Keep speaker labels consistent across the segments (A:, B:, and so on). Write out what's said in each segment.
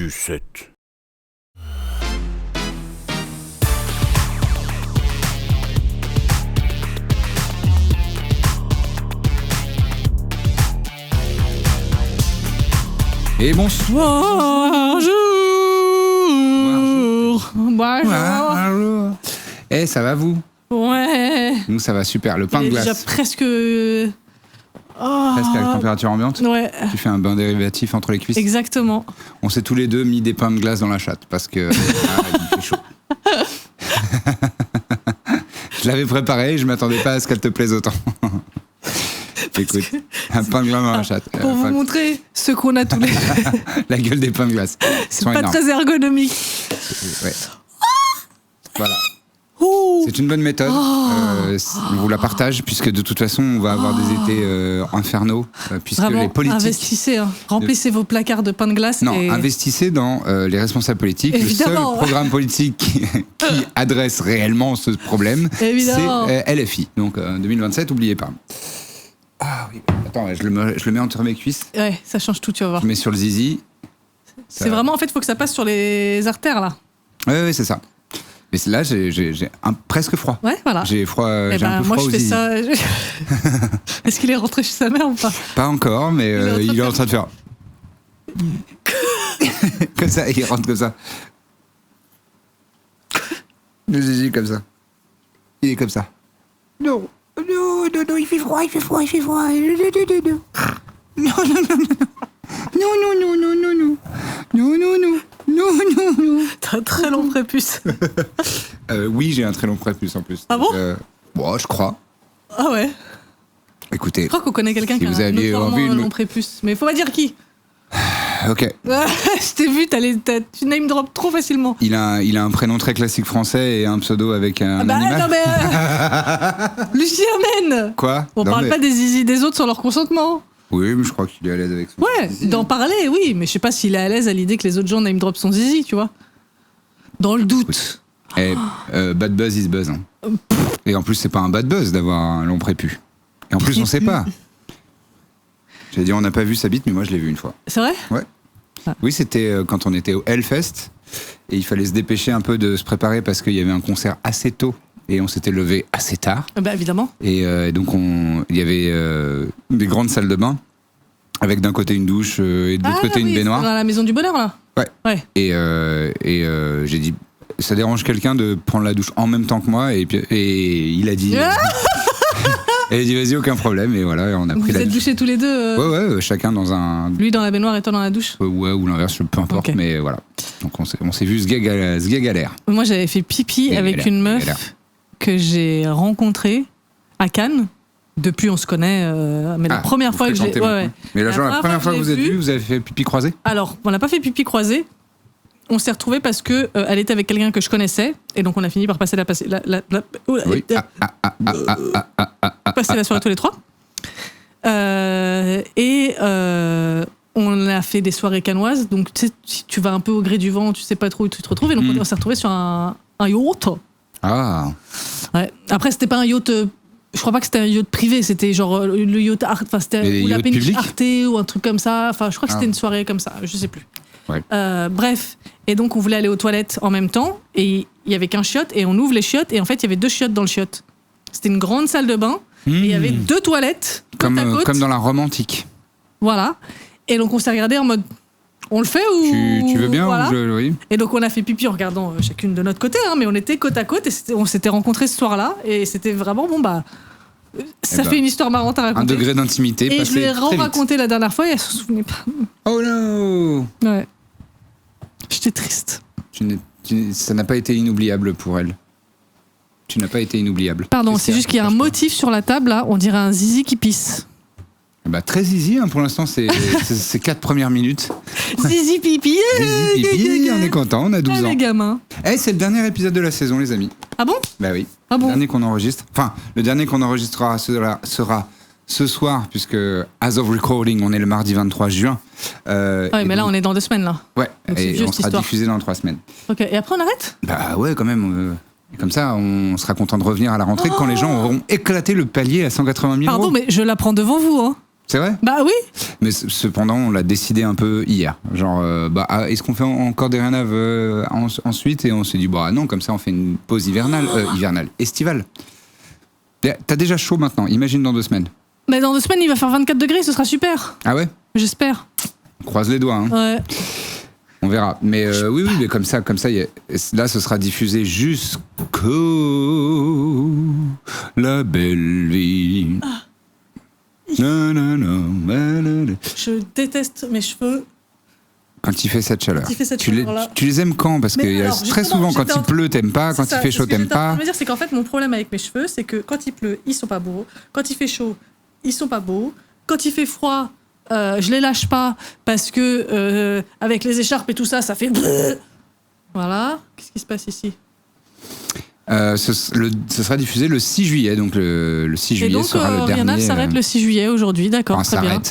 A: du 7.
B: Et bonsoir. Bonjour. Eh, ça va vous?
C: Ouais.
B: Nous, ça va super. Le pain de glace.
C: Déjà presque...
B: Presque à la température ambiante.
C: Ouais.
B: Tu fais un bain dérivatif entre les cuisses.
C: Exactement.
B: On s'est tous les deux mis des pains de glace dans la chatte parce que il fait chaud. Je l'avais préparé, je m'attendais pas à ce qu'elle te plaise autant. Écoute, un pain de glace dans la chatte.
C: Pour vous montrer ce qu'on a tous les deux.
B: La gueule des pains de glace.
C: C'est pas très ergonomique.
B: Ouais. Voilà. C'est une bonne méthode. On vous la partage puisque de toute façon on va avoir des étés infernaux puisque
C: vraiment,
B: les politiques.
C: investissez, hein. Remplissez vos placards de pain de glace.
B: Non,
C: et...
B: investissez dans les responsables politiques.
C: Évidemment.
B: Le seul programme politique qui adresse réellement ce problème,
C: Évidemment.
B: c'est LFI. Donc 2027, n'oubliez pas. Ah oui. Attends, je le mets entre mes cuisses.
C: Ouais, ça change tout, tu vas voir.
B: Je le mets sur le zizi.
C: C'est vraiment, en fait, il faut que ça passe sur les artères, là.
B: Oui, c'est ça. Mais là, j'ai presque froid.
C: Ouais, voilà.
B: J'ai froid, j'ai un peu
C: moi,
B: froid
C: je
B: au
C: fais
B: zizi.
C: ça. Est-ce qu'il est rentré chez sa mère ou pas?
B: Pas encore, mais il est en train de faire. Comme ça, il rentre comme ça. Le zizi comme ça. Il est comme ça. Non, il fait froid. Non.
C: T'as un très long prépuce.
B: Oui, j'ai un très long prépuce en plus.
C: Ah bon?
B: Bon, je crois.
C: Ah ouais.
B: Écoutez.
C: Je crois qu'on connaît quelqu'un
B: Si
C: qui a
B: vous aviez
C: notoirement
B: envie de
C: un
B: me-
C: long prépuce. Mais faut pas dire qui.
B: Ok.
C: Je t'ai vu, tu name drop trop facilement.
B: Il a un prénom très classique français et un pseudo avec un animal.
C: Non mais... Lucien Mène.
B: Quoi?
C: On
B: Non,
C: parle
B: mais-
C: pas des zizi des autres sans leur consentement.
B: Oui, mais je crois qu'il est à l'aise avec son
C: Ouais,
B: zizi.
C: d'en parler, oui. Mais je sais pas s'il est à l'aise à l'idée que les autres gens name drop son zizi, tu vois. Dans le doute.
B: Eh, bad buzz is buzz. Hein. Et en plus, c'est pas un bad buzz d'avoir un long prépu. Et en plus, on sait pas. J'allais dire, on n'a pas vu sa bite, mais moi, je l'ai vu une fois.
C: C'est vrai?
B: Ouais.
C: Ah.
B: Oui, c'était quand on était au Hellfest. Et il fallait se dépêcher un peu de se préparer parce qu'il y avait un concert assez tôt. Et on s'était levé assez tard.
C: Bah évidemment.
B: Et donc, il y avait des grandes salles de bain. Avec d'un côté une douche et de l'autre côté une baignoire.
C: Dans la maison du bonheur, là.
B: Ouais. Et j'ai dit, ça dérange quelqu'un de prendre la douche en même temps que moi? Et il a dit... Et il a dit, vas-y, aucun problème. Et voilà, on a
C: Vous
B: pris la
C: êtes
B: douche.
C: douchés tous les deux
B: Ouais, chacun dans un...
C: Lui dans la baignoire et toi dans la douche?
B: Ouais, ou l'inverse, peu importe,
C: Ok.
B: mais voilà. Donc on s'est vu ce gars galère.
C: Moi, j'avais fait pipi avec une meuf que j'ai rencontrée à Cannes. Depuis, on se connaît, mais la première fois que j'ai... Ouais.
B: Mais la première fois que vous êtes
C: vu,
B: vus, vous avez fait pipi croisé?
C: Alors, on n'a pas fait pipi croisé. On s'est retrouvés parce que elle était avec quelqu'un que je connaissais, et donc on a fini par passer passer la soirée tous les trois. On a fait des soirées cannoises, donc tu sais, si tu vas un peu au gré du vent, tu sais pas trop où tu te retrouves, et donc on s'est retrouvés sur un yacht.
B: Ah.
C: Ouais. Après, c'était pas un yacht. Je crois pas que c'était un yacht privé, c'était genre le yacht Arte, enfin c'était ou la péniche Arte ou un truc comme ça. Enfin, je crois que c'était une soirée comme ça, je sais plus.
B: Ouais.
C: Bref, et donc on voulait aller aux toilettes en même temps, et il y avait qu'un chiotte, et on ouvre les chiottes, et en fait il y avait 2 chiottes dans le chiotte. C'était une grande salle de bain, et il y avait 2 toilettes côte à côte.
B: Comme dans la Rome antique.
C: Voilà. Et donc on s'est regardé en mode, on le fait ou
B: Tu veux bien
C: voilà.
B: oui.
C: Et donc on a fait pipi en regardant chacune de notre côté, hein, mais on était côte à côte, et on s'était rencontrés ce soir-là, et c'était vraiment ça fait une histoire marrante à raconter.
B: Un degré d'intimité
C: et
B: passé
C: je lui ai
B: très vite.
C: raconté la dernière fois et elle se souvenait pas.
B: Oh non.
C: Ouais. J'étais triste.
B: Ça n'a pas été inoubliable pour elle. Tu n'as pas été inoubliable.
C: Pardon, c'est juste qu'il y a un motif sur la table là, on dirait un zizi qui pisse.
B: Bah, très easy, hein, pour l'instant, c'est 4 premières minutes.
C: Zizi pipi.
B: Zizi pipi, on est content, on a 12 ans.
C: Les gamins.
B: C'est le dernier épisode de la saison, les amis.
C: Ah bon?
B: Bah oui.
C: Ah bon?
B: Le dernier qu'on enregistre. Enfin, le dernier qu'on enregistrera sera ce soir, puisque as of recording, on est le mardi 23 juin.
C: Ouais, mais là, on est dans 2 semaines là.
B: Ouais,
C: donc c'est
B: et
C: vieux,
B: on
C: cette
B: sera
C: histoire.
B: diffusé dans 3 semaines.
C: Ok, et après on arrête?
B: Bah ouais, quand même. Comme ça, on sera content de revenir à la rentrée quand les gens auront éclaté le palier à 180 000
C: Pardon,
B: euros.
C: mais je la prends devant vous, hein.
B: C'est vrai?
C: Bah oui.
B: Mais cependant, on l'a décidé un peu hier. Genre, est-ce qu'on fait encore des rénaves ensuite? Et on s'est dit, non, comme ça, on fait une pause estivale. T'as déjà chaud maintenant, imagine dans 2 semaines.
C: Mais dans 2 semaines, il va faire 24 degrés, ce sera super.
B: Ah ouais?
C: J'espère.
B: On croise les doigts. Hein.
C: Ouais.
B: On verra. Mais oui, mais comme ça, là, ce sera diffusé jusqu'au La Belle Vie.
C: Je déteste mes cheveux.
B: Quand il fait cette chaleur.
C: Tu
B: les aimes quand? Parce que très souvent, quand il pleut, t'aimes pas. Quand il fait chaud, t'aimes pas.
C: Ce que je veux dire, c'est qu'en fait, mon problème avec mes cheveux, c'est que quand il pleut, ils sont pas beaux. Quand il fait chaud, ils sont pas beaux. Quand il fait froid, je les lâche pas parce que avec les écharpes et tout ça, ça fait. Voilà. Qu'est-ce qui se passe ici?
B: Ce sera diffusé le 6 juillet, donc le 6 juillet
C: donc,
B: sera le dernier.
C: Rihanna s'arrête le 6 juillet aujourd'hui, d'accord,
B: enfin,
C: très bien.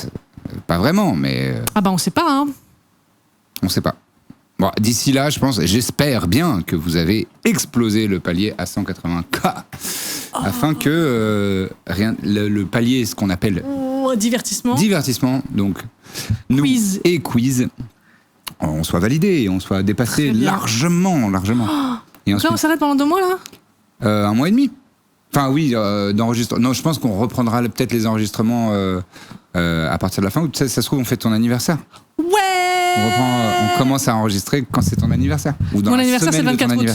B: Pas vraiment, mais...
C: on sait pas, hein.
B: On sait pas. Bon, d'ici là, j'espère bien que vous avez explosé le palier à 180K, afin que le palier, ce qu'on appelle... Divertissement, donc nous
C: quiz.
B: Et quiz, on soit validé, on soit dépassé largement. Et ensuite,
C: là, on s'arrête pendant 2 mois, là?
B: 1 mois et demi. Enfin, oui, d'enregistrement. Non, je pense qu'on reprendra peut-être les enregistrements à partir de la fin. Ou peut-être, ça se trouve, on fait ton anniversaire.
C: Ouais!
B: On commence à enregistrer quand c'est ton anniversaire. Ou dans
C: Mon
B: la
C: anniversaire, c'est le 24 août.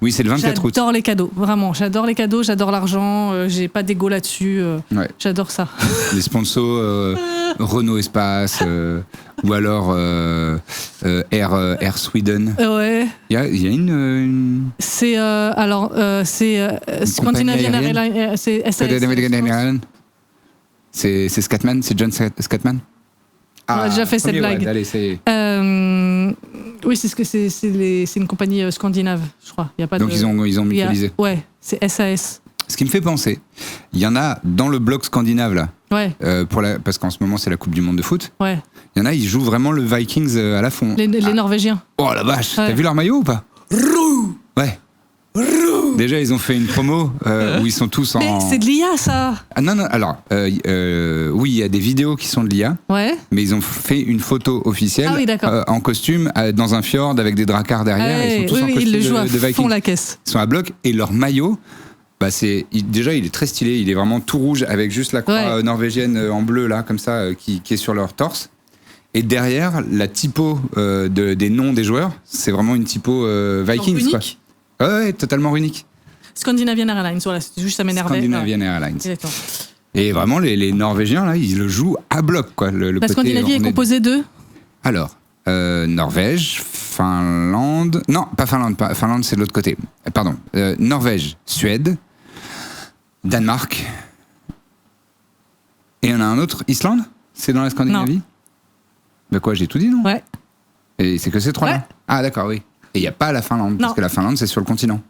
B: Oui, c'est le 24 août.
C: J'adore les cadeaux, vraiment. J'adore les cadeaux, j'adore l'argent. J'ai pas d'égo là-dessus.
B: Ouais.
C: J'adore ça.
B: Les sponsors Renault Espace ou alors Air Sweden.
C: Ouais.
B: Il y a une...
C: C'est Scandinavian Airlines. C'est SAS.
B: C'est Scatman, c'est John Scatman.
C: On a déjà fait cette blague.
B: Allez,
C: oui, c'est une compagnie scandinave, je crois. Y a pas
B: donc ils ont mutualisé.
C: Ouais, c'est SAS.
B: Ce qui me fait penser, il y en a dans le bloc scandinave là.
C: Ouais.
B: Parce qu'en ce moment c'est la Coupe du Monde de foot.
C: Ouais.
B: Il y en a, ils jouent vraiment le Vikings à la fond.
C: Les Norvégiens.
B: Oh la vache,
C: ouais.
B: T'as vu leur maillot ou pas? Ouais. Déjà, ils ont fait une promo où ils sont tous en...
C: Mais c'est de l'IA, ça.
B: Ah non, alors, oui, il y a des vidéos qui sont de l'IA,
C: ouais.
B: Mais ils ont fait une photo officielle en costume, dans un fjord avec des dracards derrière,
C: ouais,
B: ils sont tous en costume
C: ils le jouent
B: de Vikings.
C: font la caisse.
B: Ils sont à bloc, et leur maillot, déjà, il est très stylé, il est vraiment tout rouge, avec juste la croix norvégienne en bleu, là, comme ça, qui est sur leur torse. Et derrière, la typo des noms des joueurs, c'est vraiment une typo Vikings, quoi. Ouais, totalement unique.
C: Scandinavian Airlines, voilà, c'était juste ça m'énervait.
B: Scandinavian Airlines.
C: Exactement.
B: Et vraiment, les Norvégiens, là, ils le jouent à bloc, quoi.
C: La Scandinavie est composée de...
B: Alors, Norvège, Finlande... Non, pas Finlande, Finlande, c'est de l'autre côté. Pardon. Norvège, Suède, Danemark... Et il y en a un autre, Islande? C'est dans la Scandinavie? Non. Bah quoi, j'ai tout dit, non?
C: Ouais.
B: Et c'est que ces 3-là? Ouais. Ah, d'accord, oui. Et il n'y a pas la Finlande, parce que la Finlande, c'est sur le continent.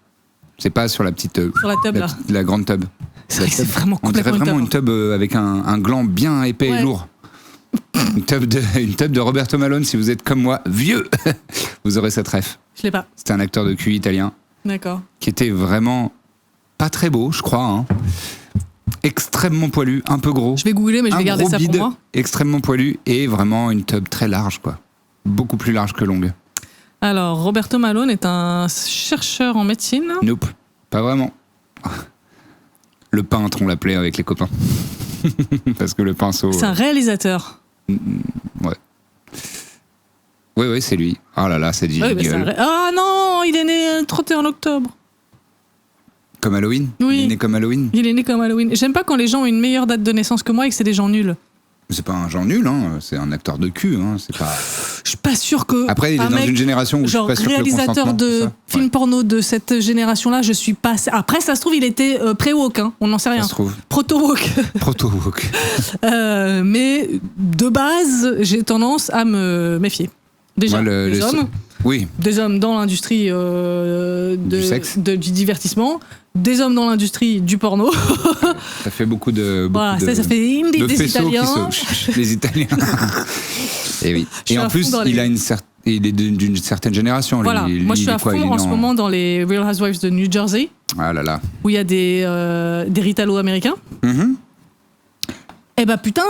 B: C'est pas sur la petite...
C: sur la tub, là.
B: La grande tub.
C: C'est vrai que c'est vraiment
B: On
C: complètement
B: dirait vraiment une tub avec un gland bien épais et lourd. Une tub de Roberto Malone, si vous êtes comme moi, vieux, vous aurez cette ref.
C: Je l'ai pas.
B: C'était un acteur de QI italien.
C: D'accord.
B: Qui était vraiment pas très beau, je crois. Hein. Extrêmement poilu, un peu gros.
C: Je vais googler, mais je vais garder ça pour moi.
B: Extrêmement poilu et vraiment une tub très large, quoi. Beaucoup plus large que longue.
C: Alors, Roberto Malone est un chercheur en médecine?
B: Nope, pas vraiment. Le peintre, on l'appelait avec les copains. Parce que le pinceau...
C: C'est un réalisateur.
B: Ouais. Oui, c'est lui. Oh là là, c'est dit.
C: Ah non, il est né le 31 octobre.
B: Comme Halloween?
C: Oui.
B: Il est né comme Halloween?
C: Il est né comme Halloween. J'aime pas quand les gens ont une meilleure date de naissance que moi et que c'est des gens nuls.
B: C'est pas un genre nul, hein. C'est un acteur de cul. Hein. C'est pas...
C: Je suis pas sûr que.
B: Après, il est dans une génération où je suis pas sûr que le consentement...
C: réalisateur de films porno de cette génération-là, je suis pas. Après, ça se trouve, il était pré-woke, hein. On n'en sait rien.
B: Ça se trouve.
C: Proto-woke.
B: Proto-woke.
C: Mais de base, j'ai tendance à me méfier. Déjà, les hommes.
B: Oui.
C: Des hommes dans l'industrie
B: du sexe.
C: Du divertissement. Des hommes dans l'industrie du porno.
B: Ça fait beaucoup de...
C: Voilà, ça fait des Italiens.
B: Les Italiens. Et oui. Et en plus, il est d'une certaine génération.
C: Voilà. Moi, je suis à fond en ce moment dans les Real Housewives de New Jersey.
B: Ah là là.
C: Où il y a des Ritalo américains.
B: Mm-hmm.
C: Eh ben putain,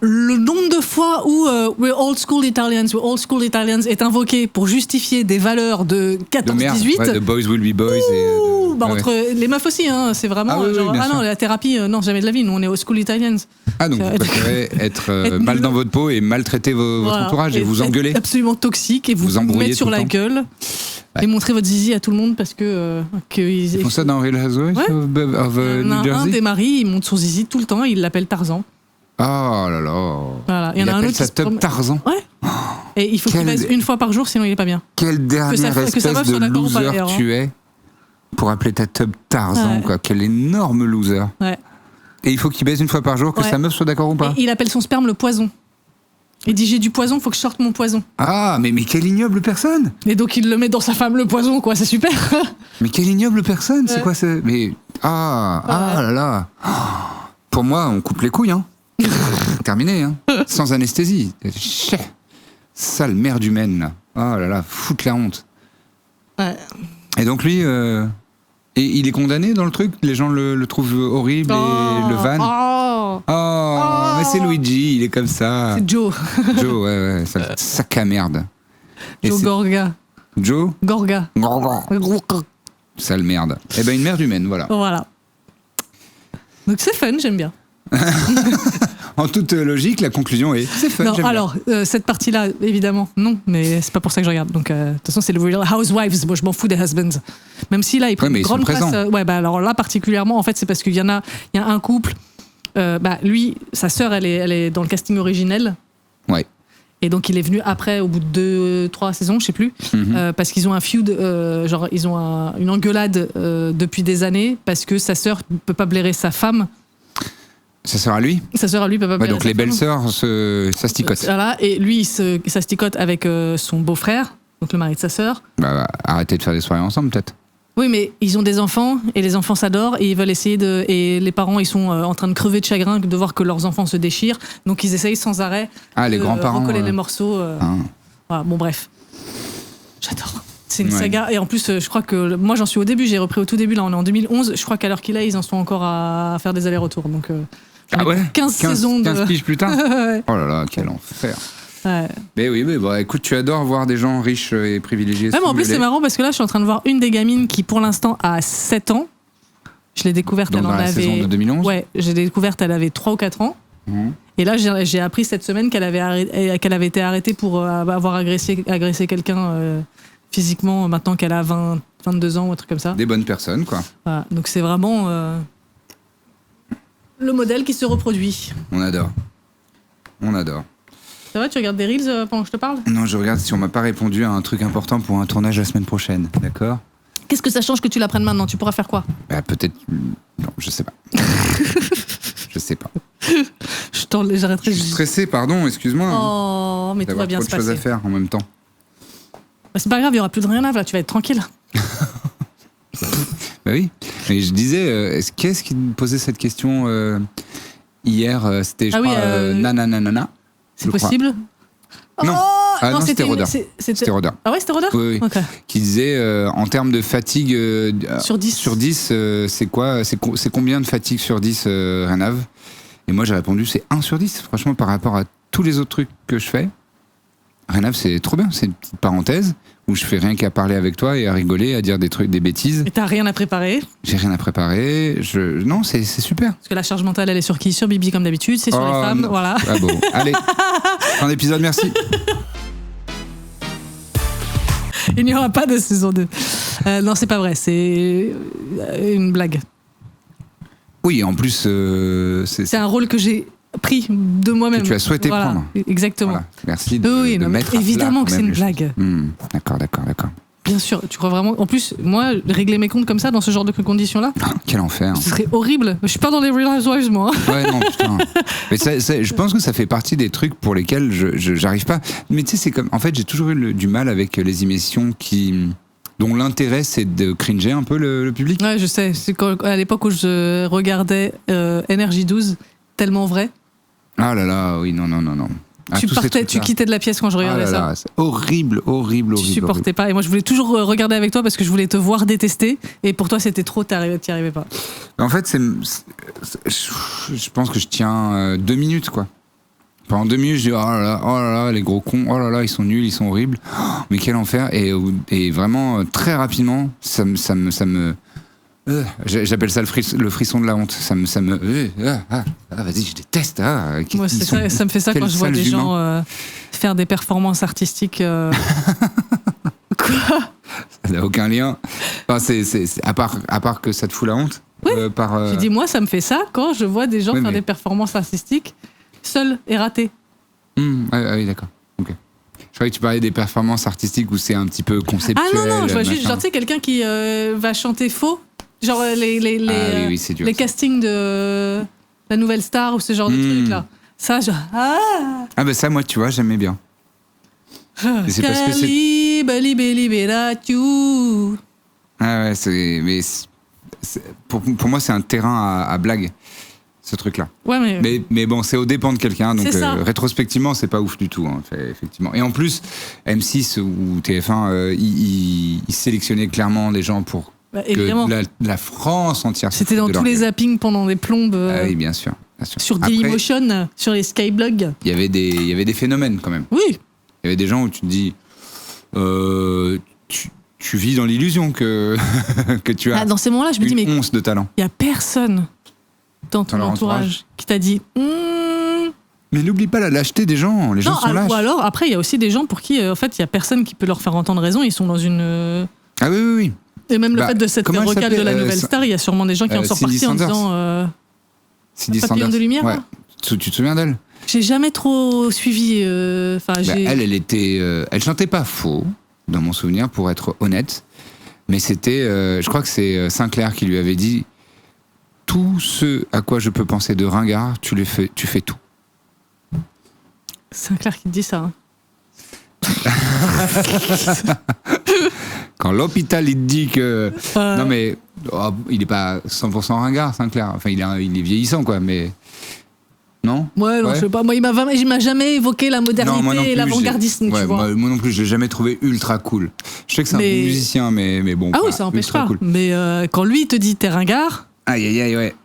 C: le nombre de fois où we're old school Italians est invoqué pour justifier des valeurs de 14-18.
B: Ouais, de boys will be boys.
C: Entre les meufs aussi, hein, c'est vraiment non, la thérapie, non, jamais de la vie, nous on est old school Italians.
B: Ah, donc vous préférez être mal dans votre peau et maltraiter votre entourage et vous engueuler.
C: Absolument toxique et vous mettre sur la gueule. Et montrer votre zizi à tout le monde parce que
B: ils font ça dans Real Housewives of New Jersey.
C: Un des maris, il monte son zizi tout le temps, il l'appelle Tarzan.
B: Oh là là.
C: Voilà. Il y en a un autre
B: qui s'appelle Tarzan.
C: Ouais. Et il faut qu'il baise une fois par jour, sinon il est pas bien.
B: Quelle dernière espèce de loser tu es pour appeler ta tub Tarzan, quoi. Quel énorme loser.
C: Ouais.
B: Et il faut qu'il baise une fois par jour, que sa meuf soit d'accord ou pas.
C: Et il appelle son sperme le poison. Il dit j'ai du poison, faut que je sorte mon poison.
B: Ah, mais quelle ignoble personne.
C: Et donc il le met dans sa femme le poison, quoi, c'est super.
B: Mais quelle ignoble personne, c'est quoi ça. Mais là là. Pour moi, on coupe les couilles, hein. Terminé, hein. Sans anesthésie. Sale merde humaine, là. Oh là là, foutre la honte. Ouais. Et donc lui, et il est condamné dans le truc. Les gens le trouvent horrible et le vanne. Mais c'est Luigi, il est comme ça.
C: C'est Joe.
B: Joe, ouais, sac à merde.
C: Joe Gorga.
B: Joe
C: Gorga.
B: Sale merde. Eh ben une merde humaine, voilà.
C: Voilà. Donc c'est fun, j'aime bien.
B: En toute logique, la conclusion est c'est fun.
C: Non, alors cette partie-là, évidemment, non, mais c'est pas pour ça que je regarde. Donc de toute façon, c'est le Real Housewives. Moi, je m'en fous des husbands. Même si là, ils prennent une grande place. Alors là, particulièrement, en fait, c'est parce qu'il y a un couple. Lui, sa sœur, elle est dans le casting originel.
B: Ouais.
C: Et donc, il est venu après, au bout de 2-3 saisons, je sais plus, parce qu'ils ont un feud, ils ont une engueulade depuis des années, parce que sa sœur ne peut pas blairer sa femme.
B: Sa sœur à lui
C: Sa sœur à lui peut pas blairer
B: donc les belles-sœurs s'asticotent.
C: Voilà, et lui, il s'asticote avec son beau-frère, donc le mari de sa sœur.
B: Arrêtez de faire des soirées ensemble, peut-être.
C: Oui, mais ils ont des enfants, et les enfants s'adorent, et ils veulent essayer et les parents, ils sont en train de crever de chagrin de voir que leurs enfants se déchirent, donc ils essayent sans arrêt
B: les grands-parents,
C: recoller les morceaux. Voilà, bon, bref. J'adore. C'est une saga, et en plus, je crois que moi, j'en suis au début, j'ai repris au tout début, là, on est en 2011, je crois qu'à l'heure qu'il est, ils en sont encore à faire des allers-retours, donc 15 saisons de...
B: 15 piges plus tard. Ouais. Oh là là, quel enfer. Ouais. Mais oui, écoute, tu adores voir des gens riches et privilégiés.
C: Ouais, mais en plus, c'est marrant parce que là, je suis en train de voir une des gamines qui, pour l'instant, a 7 ans. Je l'ai découverte, elle en avait.
B: Saison de 2011 ?
C: Ouais, j'ai découverte, elle avait 3 ou 4 ans. Et là, j'ai appris cette semaine qu'elle avait été arrêtée pour avoir agressé quelqu'un physiquement, maintenant qu'elle a 22 ans ou un truc comme ça.
B: Des bonnes personnes, quoi.
C: Voilà. Donc, c'est vraiment le modèle qui se reproduit.
B: On adore.
C: Ça va, tu regardes des reels pendant que je te parle ?
B: Non, je regarde si on m'a pas répondu à un truc important pour un tournage la semaine prochaine, d'accord ?
C: Qu'est-ce que ça change que tu l'apprennes maintenant ? Tu pourras faire quoi ?
B: Peut-être... Non, je sais pas. Je sais pas.
C: J'arrêterai.
B: Je suis stressé, pardon, excuse-moi.
C: Oh, mais tout va bien se passer.
B: D'avoir trop de choses à faire en même temps.
C: C'est pas grave, il y aura plus de rien à faire, tu vas être tranquille.
B: Oui. Mais je disais, qu'est-ce qui me posait cette question hier ? C'était, je crois, nanana.
C: C'est possible ?
B: Non. Non, c'était Rodin. C'était Rodin.
C: Ah ouais, c'était Rodin ?
B: Oui. Okay. Qui disait, en termes de fatigue...
C: sur 10,
B: c'est quoi ? C'est combien de fatigue sur 10, Renav ? Et moi, j'ai répondu, c'est 1 sur 10. Franchement, par rapport à tous les autres trucs que je fais, Renav, c'est trop bien. C'est une petite parenthèse où je fais rien qu'à parler avec toi et à rigoler, à dire des trucs, des bêtises.
C: Et t'as rien à préparer ? J'ai
B: rien à préparer. Non, c'est super.
C: Parce que la charge mentale, elle est sur qui ? Sur Bibi, comme d'habitude. C'est sur les femmes, non. Voilà.
B: Ah bon. Allez, fin d'épisode, merci.
C: Il n'y aura pas de saison 2. Non, c'est pas vrai. C'est une blague.
B: Oui, en plus...
C: c'est un rôle que j'ai pris de moi-même.
B: Que tu as souhaité prendre.
C: Exactement.
B: Voilà. Merci de mettre
C: évidemment
B: à plat,
C: que c'est une blague.
B: D'accord.
C: Bien sûr, tu crois vraiment... En plus, moi, régler mes comptes comme ça, dans ce genre de conditions-là...
B: Quel enfer.
C: Ce serait horrible. Je suis pas dans les Real Housewives, moi.
B: Ouais, non, putain. Mais je pense que ça fait partie des trucs pour lesquels j'arrive pas... Mais tu sais, c'est comme... En fait, j'ai toujours eu du mal avec les émissions dont l'intérêt, c'est de cringer un peu le public.
C: Ouais, je sais. C'est à l'époque où je regardais NRJ12, tellement vrai.
B: Ah là là, oui, non.
C: Tu quittais de la pièce quand je regardais ça.
B: C'est horrible.
C: Tu supportais pas. Et moi, je voulais toujours regarder avec toi parce que je voulais te voir détester. Et pour toi, c'était trop, t'y arrivais pas.
B: En fait, je pense que je tiens 2 minutes, quoi. Pendant 2 minutes, je dis oh là là, les gros cons, oh là là, ils sont nuls, ils sont horribles. Oh, mais quel enfer. Et vraiment, très rapidement, ça me j'appelle ça le frisson de la honte. Ça me vas-y, je déteste.
C: Moi, ça me fait ça quand je vois des gens faire des performances artistiques. Quoi ?
B: Ça n'a aucun lien. Enfin, c'est à part que ça te fout la honte.
C: Oui. J'ai dit moi, ça me fait ça quand je vois des gens faire des performances artistiques seuls et ratés.
B: Oui, d'accord. Ok. Je croyais que tu parlais des performances artistiques où c'est un petit peu conceptuel.
C: Ah non, je vois juste genre tu sais quelqu'un qui va chanter faux. Genre les castings de la Nouvelle Star ou ce genre de trucs là. Ça, genre.
B: Ah bah ça, moi, tu vois, j'aimais bien. Et c'est parce que c'est. Ah ouais, pour moi, c'est un terrain à blague, ce truc-là.
C: Ouais,
B: mais bon, c'est au dépend de quelqu'un, donc rétrospectivement, c'est pas ouf du tout, hein, effectivement. Et en plus, M6 ou TF1, ils sélectionnaient clairement des gens pour.
C: Évidemment.
B: Que la France entière.
C: C'était dans tous les zappings pendant des plombes.
B: Oui, bien sûr.
C: Sur Dailymotion, sur les Skyblogs.
B: Il y avait des phénomènes quand même.
C: Oui.
B: Il y avait des gens où tu te dis, tu vis dans l'illusion que tu as.
C: Dans ces moments-là, je me dis, mais
B: once de talent.
C: Il y a personne dans ton entourage qui t'a dit.
B: Mais n'oublie pas la lâcheté des gens. Les gens sont lâches.
C: Ou alors, après, il y a aussi des gens pour qui, en fait, il y a personne qui peut leur faire entendre raison. Ils sont dans une.
B: Ah oui.
C: Et même le fait de cette recale de la Nouvelle Star, il y a sûrement des gens qui en sont partis en disant
B: Papillon
C: de lumière.
B: Ouais. Tu te souviens d'elle ?
C: J'ai jamais trop suivi.
B: Elle chantait pas faux, dans mon souvenir, pour être honnête. Mais c'était, je crois que c'est Sinclair qui lui avait dit tout ce à quoi je peux penser de ringard, tu fais tout.
C: Sinclair qui te dit ça.
B: Quand l'hôpital il te dit que non mais il est pas 100% ringard Sinclair, enfin il est vieillissant quoi, mais non.
C: Ouais, je sais pas, moi il m'a jamais évoqué la modernité et l'avant-gardisme, tu vois.
B: Moi non plus, je l'ai jamais trouvé ultra cool. Je sais que c'est un bon musicien, mais bon.
C: Ah oui, ça empêche pas. Cool. Mais quand lui il te dit t'es ringard.
B: Aïe, ouais.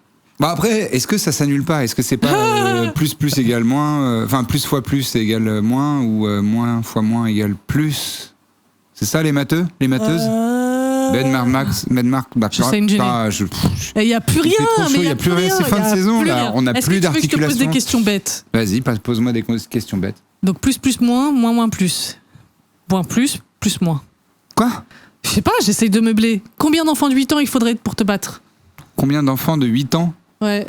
B: Bon après, est-ce que ça s'annule pas ? Est-ce que c'est pas plus égale moins, enfin plus fois plus égale moins, ou moins fois moins égale plus ? C'est ça les matheuses ? Ben Marc,
C: je sais une génie. Il n'y a plus rien.
B: Il n'y a plus rien. C'est fin de saison là. On n'a plus d'articulation. Est-ce que tu veux que je te pose
C: des questions bêtes ?
B: Vas-y, pose-moi des questions bêtes.
C: Donc plus moins plus. Moins plus moins.
B: Quoi ?
C: Je sais pas. J'essaye de meubler. Combien d'enfants de 8 ans il faudrait pour te battre ?
B: Combien d'enfants de 8 ans ?
C: Ouais.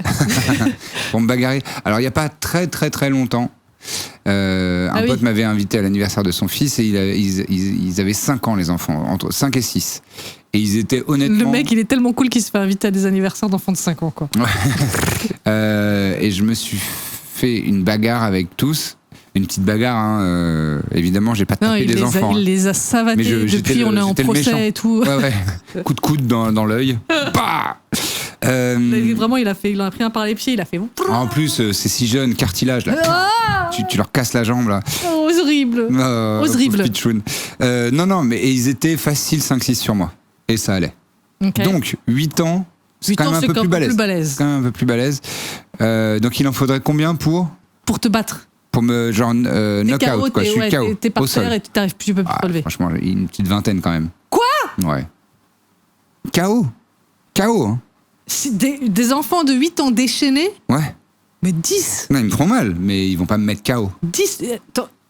B: Pour me bagarrer. Alors il n'y a pas très très très longtemps. Un pote m'avait invité à l'anniversaire de son fils et ils avaient 5 ans les enfants, entre 5 et 6. Et ils étaient honnêtement...
C: Le mec il est tellement cool qu'il se fait inviter à des anniversaires d'enfants de 5 ans quoi.
B: Et je me suis fait une bagarre avec tous. Une petite bagarre, hein. Évidemment j'ai pas tapé des enfants.
C: Il les a savatés depuis on est en procès et tout.
B: Ouais. Coup de coude dans l'œil. Bah
C: Vraiment il a pris un par les pieds, il a fait bon.
B: En plus c'est si jeune, cartilage là. Tu leur casses la jambe là.
C: Oh, horrible. Horrible.
B: Non, mais ils étaient faciles 5-6 sur moi. Et ça allait. Okay. Donc 8 ans, c'est quand même un peu plus balèze. C'est quand même un peu plus balèze. Donc il en faudrait combien pour
C: te battre?
B: Pour me knock-out quoi. Je suis KO.
C: T'es par terre et tu peux plus te relever.
B: Franchement, une petite vingtaine quand même.
C: Quoi?
B: Ouais. KO hein.
C: Des enfants de 8 ans déchaînés?
B: Ouais.
C: Mais 10?
B: Non, ils me feront mal, mais ils vont pas me mettre KO.
C: 10?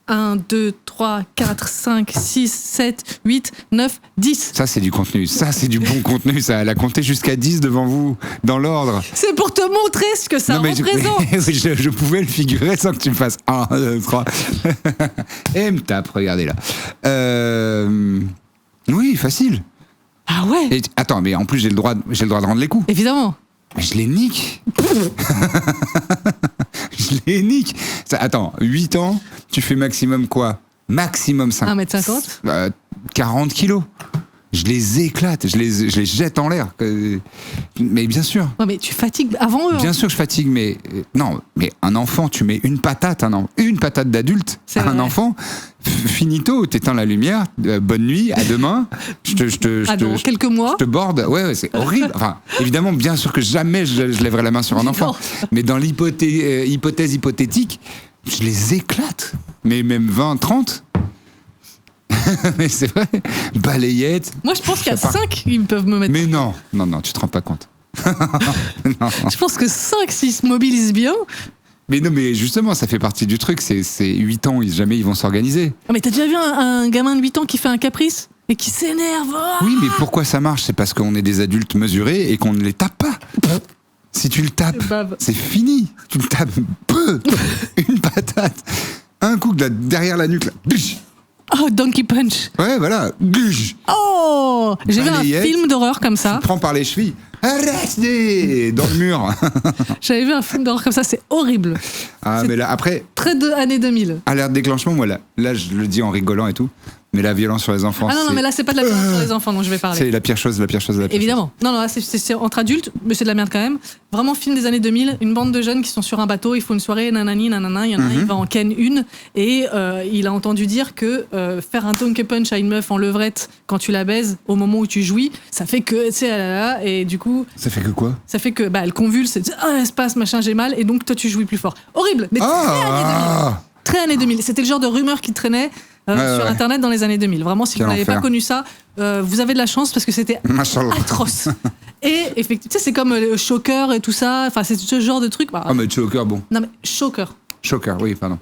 C: 1, 2, 3, 4, 5, 6, 7, 8, 9, 10.
B: Ça, c'est du contenu. Ça, c'est du bon contenu. Ça, elle a compté jusqu'à 10 devant vous, dans l'ordre.
C: C'est pour te montrer ce que ça représente.
B: Je pouvais le figurer sans que tu me fasses 1, 2, 3. Et me tape, regardez là. Oui, facile.
C: Ah ouais.
B: Et, attends, mais en plus, j'ai le droit de rendre les coups.
C: Évidemment.
B: Mais je les nique. Je les nique. Attends, 8 ans, tu fais maximum quoi? Maximum 5.
C: 1m50
B: 40 kilos. Je les éclate, je les jette en l'air. Mais bien sûr.
C: Ouais, mais tu fatigues avant eux.
B: Bien sûr que je fatigue, mais non, mais un enfant, tu mets une patate d'adulte à un enfant, finito, t'éteins la lumière, bonne nuit, à demain,
C: dans quelques mois.
B: Je te borde, ouais, c'est horrible. Enfin, évidemment, bien sûr que jamais je lèverai la main sur un enfant, mais dans hypothèse hypothétique, je les éclate, mais même 20, 30. Mais c'est vrai, balayette.
C: Moi, je pense qu'il y a 5, ils peuvent me mettre.
B: Mais non, tu te rends pas compte. Non.
C: Je pense que 5, s'ils se mobilisent bien.
B: Mais non, mais justement, ça fait partie du truc, c'est 8 ans, jamais ils vont s'organiser.
C: Ah, mais t'as déjà vu un gamin de 8 ans qui fait un caprice et qui s'énerve?
B: Oui, mais pourquoi ça marche? C'est parce qu'on est des adultes mesurés et qu'on ne les tape pas. Si tu le tapes, c'est fini. Tu le tapes peu. Une patate. Un coup derrière la nuque, là.
C: Oh, Donkey Punch.
B: Ouais, voilà.
C: Oh, j'ai vu un film d'horreur comme ça.
B: Tu prends par les chevilles. Restez dans le mur.
C: J'avais vu un film d'horreur comme ça, c'est horrible.
B: Ah, mais là, après.
C: Très de années 2000.
B: Alerte déclenchement, moi, là, je le dis en rigolant et tout. Mais la violence sur les enfants.
C: Ah non, mais là, c'est pas de la violence sur les enfants dont je vais parler.
B: C'est la pire chose.
C: Évidemment. Non, là, c'est entre adultes, mais c'est de la merde quand même. Vraiment, film des années 2000, une bande de jeunes qui sont sur un bateau, ils font une soirée, nanani, nanana, il y en a un, il va en ken une, et il a entendu dire que faire un donkey punch à une meuf en levrette quand tu la baises, au moment où tu jouis, ça fait que, tu sais, et du coup.
B: Ça fait que quoi? Ça
C: fait que, elle convulse, elle se passe, machin, j'ai mal, et donc toi, tu jouis plus fort. Horrible, mais très années 2000. C'était le genre de rumeur qui traînait sur Internet dans les années 2000. Vraiment, si vous n'avez pas connu ça, vous avez de la chance parce que c'était atroce. Et effectivement, tu sais, c'est comme le Shocker et tout ça. Enfin, c'est ce genre de truc.
B: Ah, mais Shocker, bon.
C: Non, mais Shocker.
B: Shocker, oui, pardon.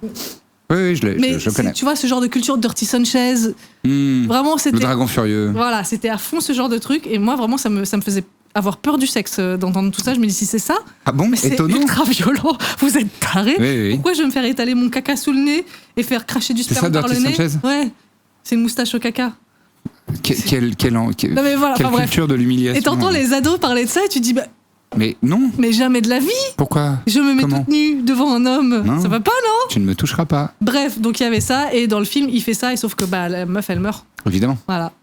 B: Oui, je connais.
C: Tu vois, ce genre de culture Dirty Sanchez. Vraiment, c'était.
B: Le Dragon Furieux.
C: Voilà, c'était à fond ce genre de truc. Et moi, vraiment, ça me faisait avoir peur du sexe d'entendre tout ça. Je me dis, si c'est ça,
B: mais
C: c'est ultra violent. Vous êtes tarés.
B: Oui.
C: Pourquoi je vais me faire étaler mon caca sous le nez et faire cracher du sperme par le nez? Ouais, c'est une moustache au caca.
B: Quelle
C: culture
B: de l'humiliation.
C: Et t'entends les ados parler de ça et tu te dis,
B: mais non.
C: Mais jamais de la vie.
B: Pourquoi?
C: Je me mets toute nue devant un homme. Non. Ça va pas, non?
B: Tu ne me toucheras pas.
C: Bref, donc il y avait ça, et dans le film, il fait ça, et sauf que la meuf, elle meurt.
B: Évidemment.
C: Voilà.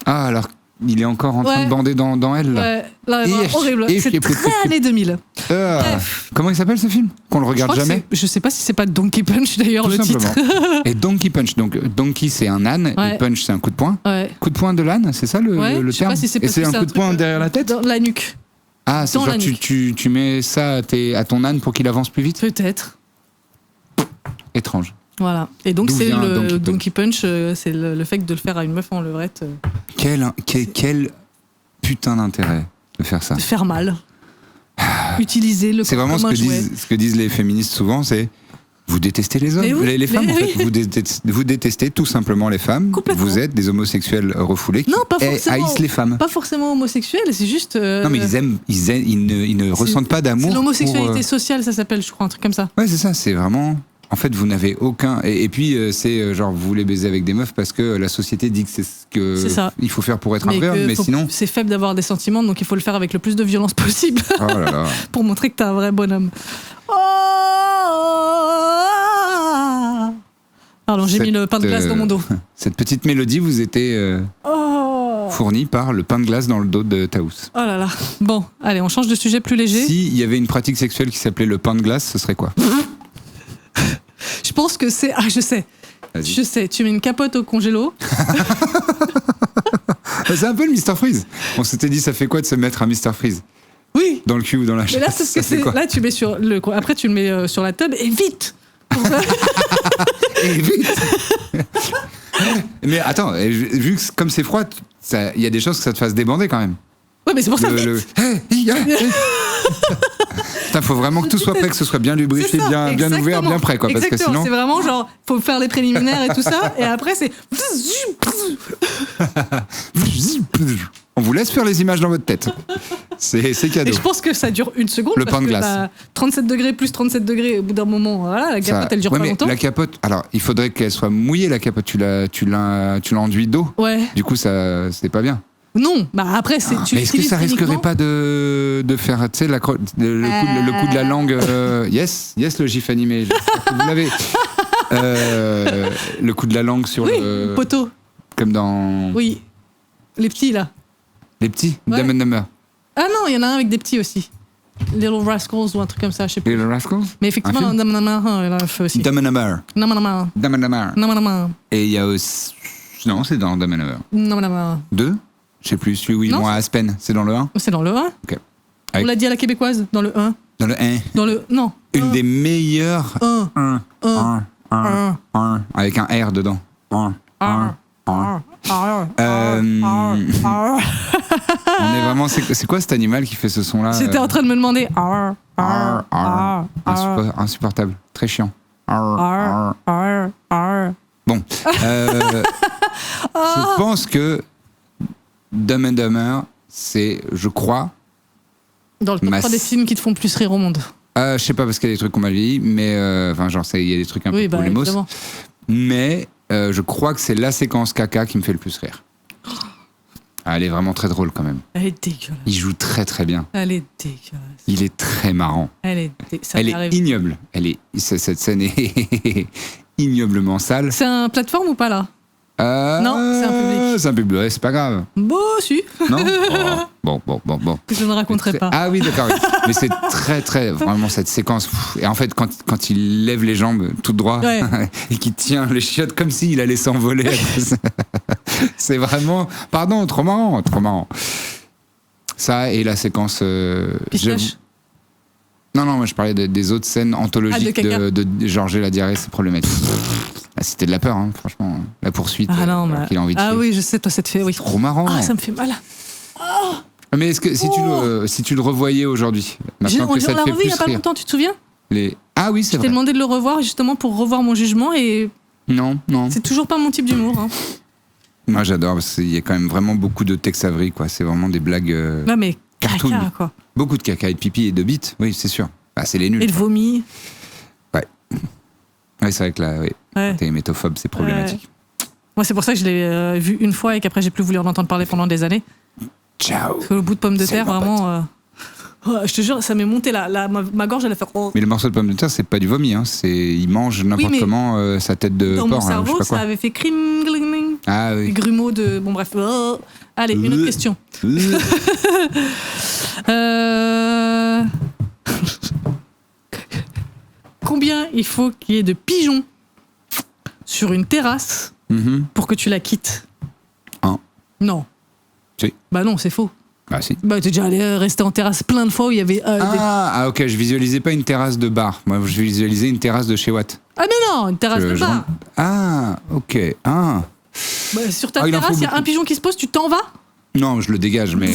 B: Ah, alors il est encore en train de bander dans elle, là.
C: Ouais, là, horrible. C'est très années 2000. Bref.
B: Comment il s'appelle ce film? Qu'on le regarde jamais?
C: Je sais pas si c'est pas Donkey Punch d'ailleurs,
B: tout
C: le
B: simplement.
C: titre.
B: Et Donkey Punch, donc Donkey c'est un âne, et Punch c'est un coup de poing. Ouais. Coup de poing de l'âne, c'est ça le terme?
C: Je sais pas si c'est
B: et c'est un coup de poing derrière la tête?
C: Dans la nuque.
B: Ah, c'est genre tu mets ça à ton âne pour qu'il avance plus vite?
C: Peut-être.
B: Étrange.
C: Voilà. Et donc c'est le Donkey Punch, c'est le fait de le faire à une meuf en levrette.
B: Quel putain d'intérêt de faire ça.
C: De faire mal. Utiliser le corps.
B: C'est vraiment ce que disent les féministes souvent, c'est vous détestez les hommes, les femmes en fait. Vous détestez tout simplement les femmes. Vous êtes des homosexuels refoulés qui haïssent les femmes.
C: Pas forcément homosexuels, c'est juste.
B: Non mais ils ne ressentent pas d'amour.
C: C'est l'homosexualité sociale, ça s'appelle, je crois, un truc comme ça.
B: Ouais, c'est ça. C'est vraiment. En fait, vous n'avez aucun. Et puis, c'est genre, vous voulez baiser avec des meufs parce que la société dit que c'est ce qu'il faut faire pour être un vrai homme, mais sinon. C'est
C: faible d'avoir des sentiments, donc il faut le faire avec le plus de violence possible.
B: Oh là là.
C: Pour montrer que t'es un vrai bonhomme. Pardon, j'ai mis le pain de glace dans mon dos.
B: Cette petite mélodie vous était fournie par le pain de glace dans le dos de Taous.
C: Oh là là. Bon, allez, on change de sujet plus léger.
B: S'il y avait une pratique sexuelle qui s'appelait le pain de glace, ce serait quoi?
C: Je pense que c'est... Ah, je sais. Vas-y. Je sais, tu mets une capote au congélo.
B: C'est un peu le Mr Freeze. On s'était dit, ça fait quoi de se mettre un Mr Freeze?
C: Oui.
B: Dans le cul ou dans la chaise.
C: Mais là, c'est ce que c'est. Là, tu mets sur le... Après, tu le mets sur la table et vite.
B: Et vite. Mais attends, vu que comme c'est froid, il y a des choses que ça te fasse débander quand même.
C: Ouais, mais c'est pour ça vite.
B: Putain, faut vraiment que tout soit prêt, que ce soit bien lubrifié, bien ouvert, bien prêt, quoi. Parce que sinon...
C: c'est vraiment genre, faut faire les préliminaires et tout ça, et après c'est...
B: On vous laisse faire les images dans votre tête. C'est cadeau.
C: Et je pense que ça dure une seconde.
B: Le pain de glace.
C: 37 degrés plus 37 degrés, au bout d'un moment, voilà, la capote, elle dure pas longtemps.
B: La capote, alors, il faudrait qu'elle soit mouillée, la capote. Tu l'as enduit d'eau.
C: Ouais.
B: Du coup, ça, c'est pas bien.
C: Non, bah après,
B: mais est-ce que ça risquerait pas de faire, tu sais, le coup de la langue yes, le gif animé. Vous l'avez. Le coup de la langue sur
C: le poteau.
B: Comme dans.
C: Oui. Les petits, là.
B: Les petits,
C: Ouais.
B: Dumb and Dumber.
C: Ah non, il y en a un avec des petits aussi. Little Rascals ou un truc comme ça, je sais plus.
B: Little Rascals.
C: Mais effectivement,
B: Un film
C: Dumb and Dumber, il a un feu aussi.
B: Dumb and Dumber.
C: Dumb and Dumber.
B: Dumb and Dumber.
C: Dumb and Dumber.
B: Et il y a aussi... Non, c'est dans Dumb and Dumber.
C: Dumb and Dumber.
B: 2 Je sais plus, celui où ils
C: Non,
B: vont à Aspen, c'est dans le 1.
C: C'est dans le 1.
B: Ok.
C: On l'a dit à la québécoise, dans le 1.
B: Dans le 1.
C: Dans le... Non.
B: Une des meilleures...
C: 1.
B: 1. Avec un R dedans. 1. On est vraiment... C'est quoi cet animal qui fait ce son-là
C: J'étais en train de me demander.
B: Insupportable. Très chiant. Bon. Je pense que Dumb and Dumber, c'est, je crois...
C: Dans le top 3 des films qui te font plus rire au monde.
B: Je sais pas parce qu'il y a des trucs qu'on m'a vieilli, mais... Enfin, genre, il y a des trucs un peu pour les mosses.
C: Évidemment.
B: Mais je crois que c'est la séquence caca qui me fait le plus rire. Elle est vraiment très drôle quand même.
C: Elle est dégueulasse.
B: Il joue très très bien.
C: Elle est dégueulasse.
B: Il est très marrant.
C: Elle est
B: ignoble. Cette scène est ignoblement sale.
C: C'est un plateforme ou pas là? Non, c'est un public.
B: C'est un public, ouais, c'est pas grave.
C: Bon, si.
B: Non. Bon.
C: Je ne raconterai pas.
B: Ah oui, d'accord. Oui. Mais c'est très, très, vraiment cette séquence. Et en fait, quand il lève les jambes tout droit
C: Ouais.
B: et qu'il tient les chiottes comme s'il allait s'envoler, c'est vraiment, pardon, trop marrant, trop marrant. Ça et la séquence.
C: Pistache.
B: Non, moi je parlais des autres scènes anthologiques de Georges et la diarrhée, c'est problématique. Ah, c'était de la peur, hein, franchement. La poursuite.
C: Ah non,
B: qu'il a envie de chier.
C: oui, je sais, toi, ça te fait. Oui.
B: Trop marrant.
C: Ah, ça me fait mal.
B: Mais est-ce que si tu le revoyais aujourd'hui, maintenant que ça te
C: On l'a
B: fait
C: revu il
B: plus
C: n'y a pas
B: rire,
C: longtemps, tu te souviens?
B: Ah oui, c'est
C: Je t'ai
B: vrai.
C: demandé de le revoir justement pour revoir mon jugement et
B: Non.
C: c'est toujours pas mon type d'humour. Hein.
B: Moi j'adore parce qu'il y a quand même vraiment beaucoup de Tex Avery, quoi. C'est vraiment des blagues.
C: Non mais
B: cartoon.
C: caca quoi.
B: Beaucoup de caca et de pipi et de bites, oui, c'est sûr. Bah, c'est les nuls.
C: Et le vomi.
B: Ouais, c'est vrai que là, oui.
C: Ouais.
B: T'es hémétophobe, c'est problématique.
C: Moi, c'est pour ça que je l'ai vu une fois et qu'après, j'ai plus voulu en entendre parler pendant des années.
B: Ciao.
C: Parce que le bout de pomme de
B: C'est
C: terre,
B: mon
C: vraiment. Je te jure, ça m'est monté ma gorge, elle a fait.
B: Mais le morceau de pomme de terre, c'est pas du vomi, hein. Il mange n'importe
C: mais
B: comment sa tête de
C: dans
B: porc.
C: mon cerveau,
B: je sais pas
C: ça
B: quoi.
C: avait fait crime, gling,
B: Ah
C: des
B: oui.
C: grumeaux de. Bon, bref. Allez, une autre question. Combien il faut qu'il y ait de pigeons sur une terrasse pour que tu la quittes?
B: 1.
C: Non.
B: Si.
C: Bah non, c'est faux.
B: Bah si.
C: Bah t'es déjà allé rester en terrasse plein de fois où il y avait
B: Ok, je visualisais pas une terrasse de bar. Moi, je visualisais une terrasse de chez Watt.
C: Ah mais non, une terrasse de bar.
B: Ah, ok. Ah.
C: Bah, sur ta
B: Ah, il en faut
C: terrasse, il y a
B: beaucoup.
C: un pigeon qui se pose, tu t'en vas?
B: Non, je le dégage, mais...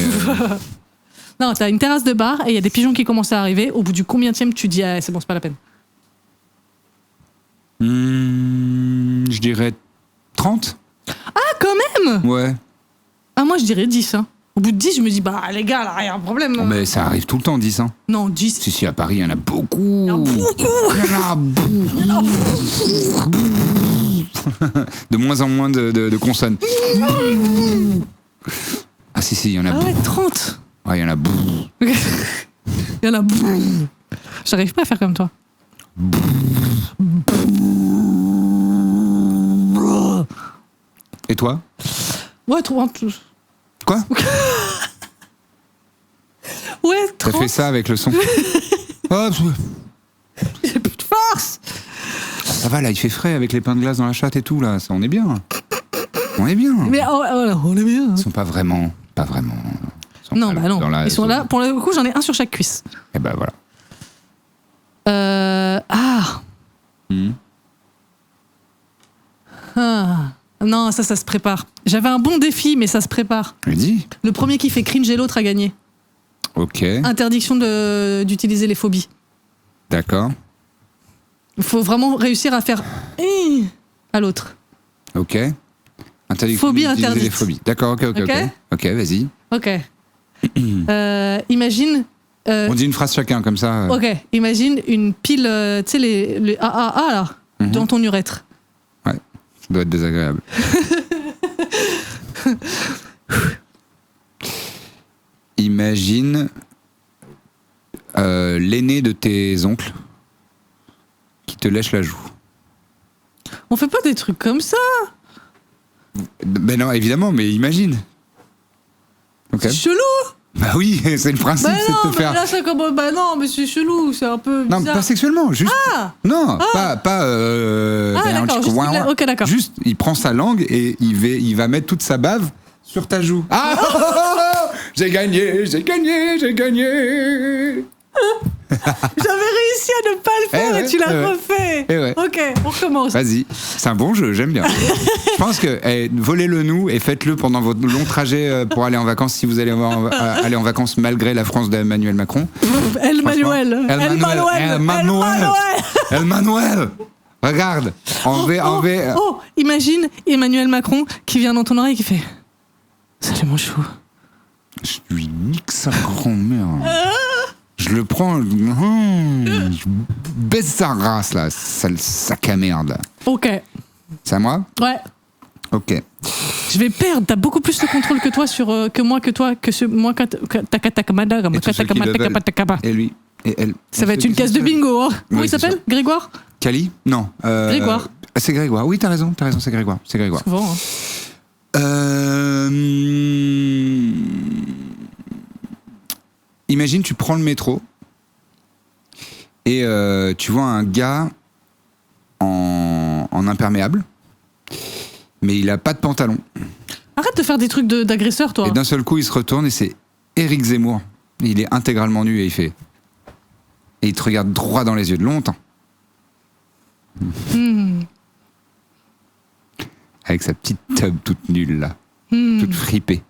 C: Non, t'as une terrasse de bar et il y a des pigeons qui commencent à arriver. Au bout du combienième, tu dis, ah, c'est bon, c'est pas la peine.
B: je dirais 30.
C: Ah, quand même.
B: Ouais.
C: Ah, moi, je dirais 10. Hein. Au bout de 10, je me dis, bah les gars, là, il y a un problème.
B: Bon, mais ça arrive tout le temps, 10. Hein.
C: Non, 10.
B: Si, à Paris, il y en a beaucoup.
C: Il y en a beaucoup.
B: Il y en a beaucoup. De moins en moins de consonnes. Ah si, il y en a
C: Ah
B: beaucoup.
C: ouais, 30.
B: Ouais, il y en a beaucoup.
C: Il y en a. J'arrive pas à faire comme toi.
B: Et toi?
C: Ouais, 30.
B: Quoi?
C: Ouais,
B: T'as
C: 30.
B: fait ça avec le son? Oh,
C: J'ai plus de force.
B: ça va, là, il fait frais avec les pains de glace dans la chatte et tout, là. Ça, on est bien. On est bien.
C: Mais on est bien.
B: Ils sont pas vraiment... Ils sont
C: Non,
B: pas
C: bah non.
B: dans la
C: Ils sont
B: zone.
C: là. Pour le coup, j'en ai un sur chaque cuisse.
B: Et ben voilà.
C: Non, ça se prépare. J'avais un bon défi, mais ça se prépare.
B: Je dis.
C: Le premier qui fait cringe et l'autre a gagné.
B: Ok,
C: Interdiction d'utiliser les phobies.
B: d'accord.
C: Il faut vraiment réussir à faire à l'autre.
B: Ok. Interdiction
C: Phobie
B: d'utiliser
C: interdite.
B: les phobies. D'accord, ok.
C: Ok.
B: Ok, vas-y.
C: Ok. Imagine.
B: On dit une phrase chacun, comme ça.
C: Ok. Imagine une pile, tu sais, les AAA là, dans ton urètre.
B: Ouais, ça doit être désagréable. Imagine l'aîné de tes oncles qui te lèche la joue.
C: On fait pas des trucs comme ça.
B: Ben non, évidemment, mais imagine. Ok.
C: C'est chelou.
B: Bah oui, c'est le principe,
C: Bah
B: c'est
C: non,
B: de te
C: mais
B: faire.
C: là, ça comme... Bah non, mais c'est chelou, c'est un peu bizarre.
B: Non, pas sexuellement, juste.
C: Ah
B: Non, pas.
C: d'accord, juste, ok, d'accord.
B: Juste, il prend sa langue et il va mettre toute sa bave sur ta joue. Ah oh, oh, oh, j'ai gagné.
C: J'avais réussi à ne pas le faire et tu l'as refait. Ok, on recommence.
B: Vas-y, c'est un bon jeu, j'aime bien. Je pense que volez-le nous et faites-le pendant votre long trajet pour aller en vacances si vous allez aller en vacances malgré la France d'Emmanuel Macron.
C: El Manuel.
B: Regarde,
C: imagine Emmanuel Macron qui vient dans ton oreille et qui fait salut mon chou.
B: Je lui nique sa grand-mère. Je le prends, je baisse sa race là, sale sac à merde là.
C: Ok.
B: C'est à moi ?
C: Ouais.
B: Ok.
C: Je vais perdre, t'as beaucoup plus de contrôle que toi que moi, que moi,
B: Et lui, et elle.
C: Ça va être une case de bingo, hein. Comment il s'appelle ? Grégoire ?
B: Cali ? Non.
C: Grégoire.
B: C'est Grégoire. Oui, t'as raison, c'est Grégoire.
C: Souvent, hein.
B: Imagine, tu prends le métro et tu vois un gars en imperméable, mais il a pas de pantalon.
C: Arrête de faire des trucs d'agresseur, toi.
B: Et d'un seul coup, il se retourne et c'est Éric Zemmour. Il est intégralement nu et et il te regarde droit dans les yeux de longtemps. Avec sa petite tub toute nulle là, toute fripée.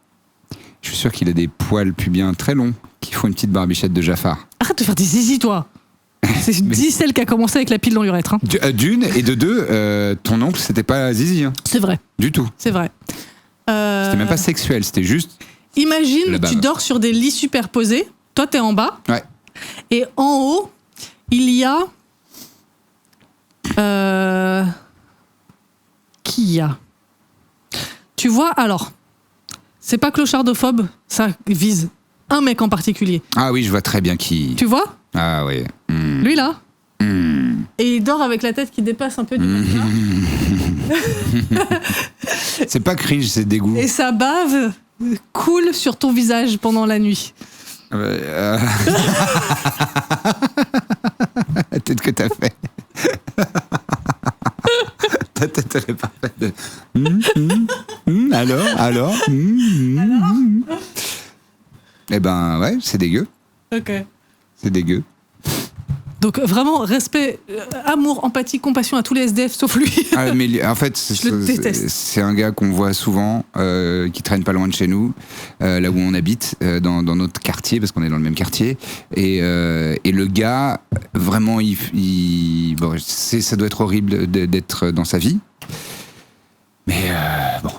B: Je suis sûr qu'il a des poils pubiens très longs qui font une petite barbichette de Jafar.
C: Arrête de faire des zizi, toi. C'est celle qui a commencé avec la pile dans l'urètre. Hein.
B: D'une, et de deux, ton oncle, c'était pas zizi. Hein.
C: C'est vrai.
B: Du tout.
C: C'est vrai.
B: C'était même pas sexuel, c'était juste...
C: Imagine, tu dors sur des lits superposés. Toi, t'es en bas.
B: Ouais.
C: Et en haut, il y a... Qui y a ? Tu vois, alors... C'est pas clochardophobe, ça vise un mec en particulier.
B: Ah oui, je vois très bien qui...
C: Tu vois ?
B: Ah oui.
C: Lui, là. Et il dort avec la tête qui dépasse un peu du matelas.
B: C'est pas cringe, c'est dégoût.
C: Et sa bave coule sur ton visage pendant la nuit.
B: La tête que t'as fait. Ta tête, elle est parfaite. Alors Eh ben, ouais, c'est dégueu.
C: Ok.
B: C'est dégueu.
C: Donc vraiment, respect, amour, empathie, compassion à tous les SDF sauf lui.
B: Ah, mais en fait, c'est un gars qu'on voit souvent, qui traîne pas loin de chez nous, là où on habite, dans notre quartier, parce qu'on est dans le même quartier. Et le gars, vraiment, bon, ça doit être horrible d'être dans sa vie. Mais bon,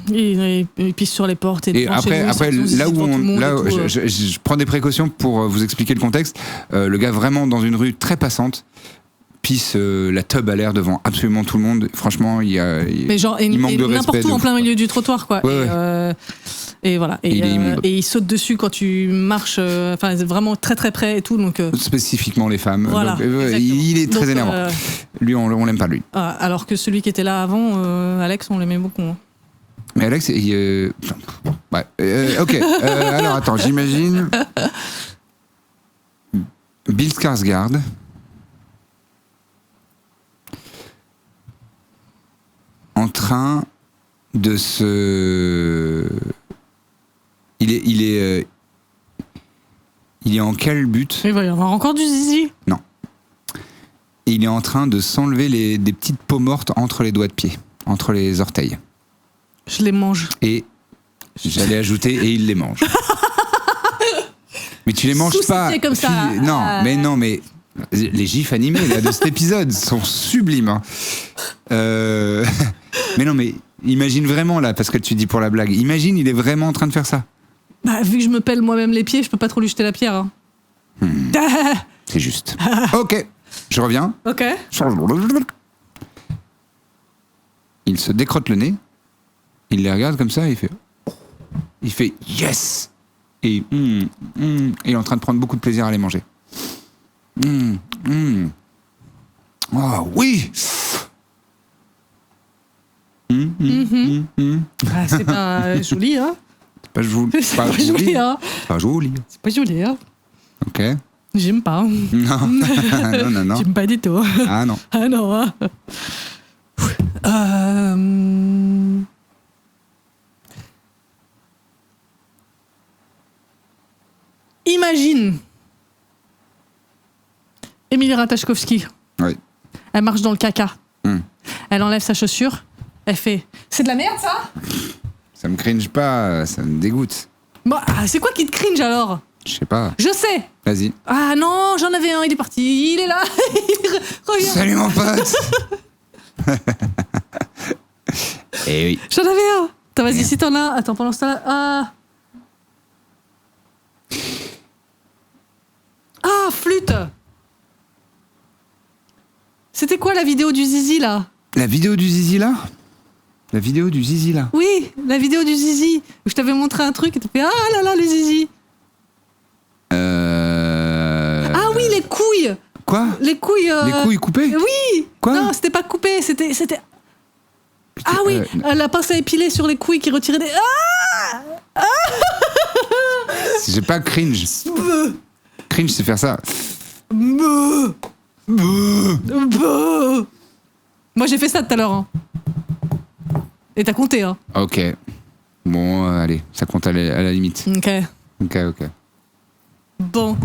C: il pisse sur les portes et
B: après là où je prends des précautions pour vous expliquer le contexte. Le gars vraiment dans une rue très passante pisse la tub à l'air devant absolument tout le monde. Franchement, il manque de respect
C: n'importe où en plein milieu du trottoir, quoi.
B: Ouais.
C: Et voilà. Et il saute dessus quand tu marches, vraiment très très près et tout. Donc
B: spécifiquement les femmes.
C: Voilà,
B: donc, il est très énervant. Lui, on l'aime pas lui.
C: Alors que celui qui était là avant, Alex, on l'aimait beaucoup. Hein.
B: Mais Alex, ouais. Ok. Alors attends, j'imagine Bill Skarsgård. En train de se... Il est en quel but ?
C: Il va y avoir encore du zizi.
B: Non. Il est en train de s'enlever des petites peaux mortes entre les doigts de pied, entre les orteils.
C: Je les mange.
B: Et j'allais ajouter, et il les mange. Mais tu les manges pas.
C: Comme ça.
B: Non, mais les gifs animés là, de cet épisode sont sublimes. Hein. Mais non, mais imagine vraiment là, parce que tu dis pour la blague, imagine, il est vraiment en train de faire ça.
C: Bah, vu que je me pèle moi-même les pieds, je peux pas trop lui jeter la pierre. Hein.
B: C'est juste. Ok, je reviens.
C: Ok.
B: Il se décrotte le nez, il les regarde comme ça, et il fait yes. Et il est en train de prendre beaucoup de plaisir à les manger. Oh oui.
C: C'est pas joli, hein.
B: Pas joli.
C: C'est pas joli, hein.
B: Pas joli.
C: C'est pas joli, hein.
B: Ok.
C: J'aime pas.
B: Non. non.
C: J'aime pas du tout.
B: Ah non.
C: Ah non, hein. Imagine Émilie Ratajkowski.
B: Oui.
C: Elle marche dans le caca.
B: Hmm.
C: Elle enlève sa chaussure. Elle fait « C'est de la merde, ça ?»
B: Ça me cringe pas, ça me dégoûte.
C: Bon, c'est quoi qui te cringe, alors?
B: Je sais pas.
C: Je sais.
B: Vas-y.
C: Ah non, j'en avais un, il est parti. Il est là. Reviens.
B: Salut mon pote. Eh oui.
C: J'en avais un. Attends, vas-y, si t'en as. Attends, pendant ce temps-là. Ah, flûte. C'était quoi la vidéo du zizi, là?
B: La vidéo du zizi là? La vidéo du zizi là?
C: Oui, la vidéo du zizi. Où je t'avais montré un truc et t'as fait ah là là, le zizi. Ah oui, les couilles.
B: Quoi?
C: Les couilles.
B: Les couilles coupées?
C: Oui.
B: Quoi?
C: Non, c'était pas coupé, c'était. Ah oui, la pince à épiler sur les couilles qui retirait des. Ah.
B: J'ai pas cringe. Cringe, c'est faire ça.
C: Moi, j'ai fait ça tout à l'heure. Hein. Et t'as compté, hein.
B: Ok. Bon, allez, ça compte à la limite.
C: Ok.
B: Ok.
C: Bon.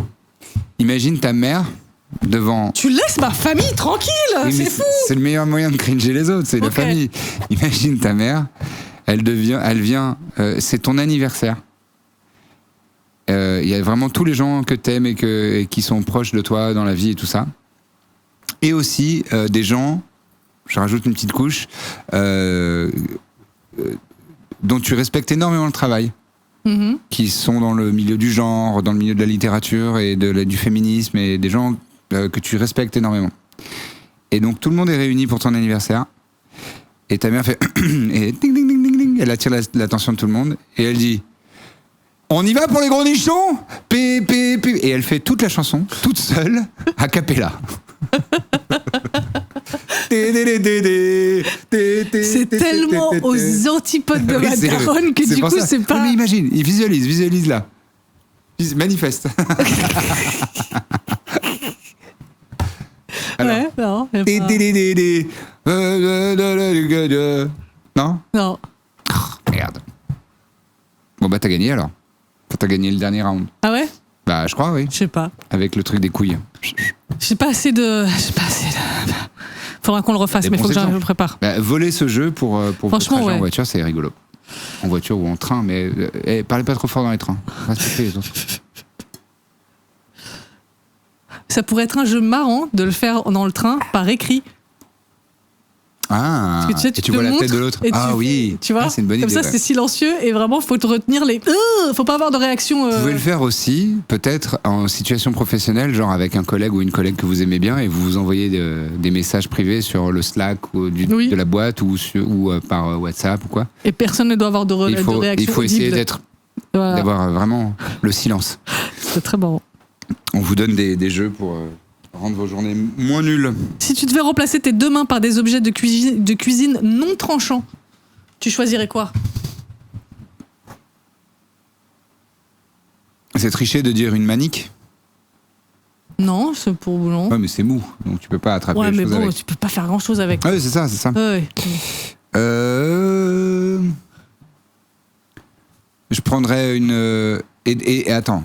B: Imagine ta mère devant...
C: Tu laisses ma famille tranquille,
B: Oui, mais
C: c'est fou.
B: C'est le meilleur moyen de cringer les autres, c'est la
C: Ok.
B: famille. Imagine ta mère, elle vient, c'est ton anniversaire. Il y a vraiment tous les gens que t'aimes et qui sont proches de toi dans la vie et tout ça. Et aussi des gens, je rajoute une petite couche, dont tu respectes énormément le travail.
C: Mhm.
B: Qui sont dans le milieu du genre, dans le milieu de la littérature et du féminisme, et des gens que tu respectes énormément. Et donc tout le monde est réuni pour ton anniversaire, et ta mère fait et ding ding ding ding ding, elle attire l'attention de tout le monde, et elle dit on y va pour les gros nichons, et elle fait toute la chanson toute seule a cappella.
C: C'est tellement aux antipodes de ma daronne que du coup, c'est pas.
B: Oui, mais imagine, visualise là. Manifeste. Alors,
C: Ouais, non.
B: Non?
C: Non.
B: Merde. Bon bah t'as gagné alors. T'as gagné le dernier round.
C: Ah ouais?
B: Bah je crois oui.
C: Je sais pas.
B: Avec le truc des couilles.
C: J'ai pas assez de. Faudra qu'on le refasse, mais faut que je le prépare.
B: Bah, voler ce jeu pour
C: Franchement,
B: trajet
C: ouais.
B: en voiture, c'est rigolo. En voiture ou en train, mais parlez pas trop fort dans les trains. Respectez les autres.
C: Ça pourrait être un jeu marrant de le faire dans le train par écrit.
B: Ah,
C: Parce que tu sais,
B: et tu
C: te
B: vois la
C: montres
B: tête de l'autre.
C: et
B: Ah oui,
C: Tu vois,
B: c'est une bonne
C: comme
B: idée.
C: ça, c'est silencieux et vraiment, faut te retenir les. Faut pas avoir de réaction.
B: Vous pouvez le faire aussi, peut-être en situation professionnelle, genre avec un collègue ou une collègue que vous aimez bien, et vous vous envoyez des messages privés sur le Slack ou
C: Oui.
B: de la boîte ou par WhatsApp ou quoi.
C: Et personne ne doit avoir de réaction.
B: Il faut essayer
C: audible. Voilà.
B: d'avoir vraiment le silence.
C: C'est très marrant.
B: On vous donne des jeux pour rendre vos journées moins nulles.
C: Si tu devais remplacer tes deux mains par des objets de cuisine non tranchants, tu choisirais quoi?
B: C'est triché de dire une manique.
C: Non, c'est pour non.
B: Ouais, mais c'est mou, donc tu peux pas attraper
C: Ouais,
B: les
C: mais
B: choses
C: bon,
B: avec.
C: tu peux pas faire grand chose avec.
B: Ouais, c'est ça.
C: Ouais.
B: Je prendrais une. Et attends.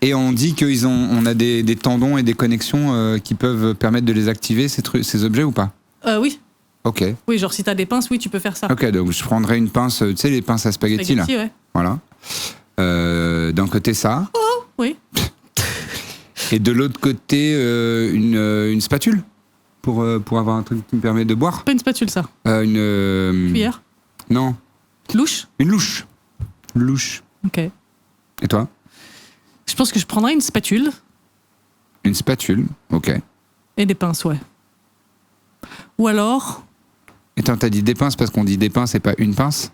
B: Et on dit on a des tendons et des connexions qui peuvent permettre de les activer, ces objets ou pas?
C: Oui.
B: Ok.
C: Oui, genre si t'as des pinces, oui, tu peux faire ça.
B: Ok, donc je prendrais une pince, tu sais, les pinces à spaghetti là.
C: Ouais.
B: Voilà. D'un côté, ça.
C: Oui.
B: Et de l'autre côté, une spatule pour avoir un truc qui me permet de boire.
C: Pas une spatule, ça.
B: Une.
C: Cuillère.
B: Non,
C: Louche.
B: une louche. Louche.
C: Ok.
B: Et toi?
C: Je pense que je prendrais une spatule
B: Une spatule, ok.
C: et des pinces, ouais. Ou alors,
B: Et t'as dit des pinces parce qu'on dit des pinces et pas une pince?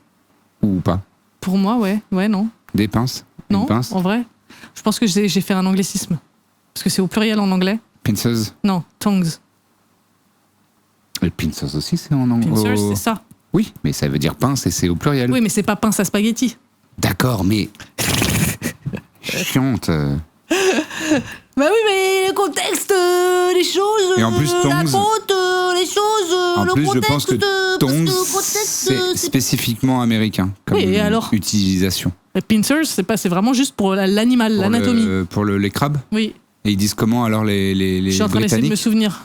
B: Ou pas?
C: pour moi, ouais, non.
B: Des pinces?
C: Non,
B: Une pince?
C: en vrai. Je pense que j'ai fait un anglicisme. Parce que c'est au pluriel en anglais.
B: Pincers?
C: Non, tongs.
B: Les pincers aussi, c'est en anglais.
C: Pincers, c'est ça.
B: Oui, mais ça veut dire pince et c'est au pluriel.
C: Oui, mais c'est pas pince à spaghetti.
B: D'accord, mais... Chiante.
C: Bah oui, mais le contexte, les choses,
B: Et en plus,
C: la
B: tongs-
C: faute, les choses,
B: En
C: le
B: plus,
C: contexte,
B: je pense que
C: parce
B: tongs,
C: le contexte,
B: c'est spécifiquement américain comme
C: Oui, et alors
B: utilisation.
C: Les pincers, c'est vraiment juste pour l'animal, l'anatomie.
B: Les crabes.
C: Oui,
B: Et ils disent comment alors les
C: je suis en train d'essayer de me
B: Britanniques
C: souvenir.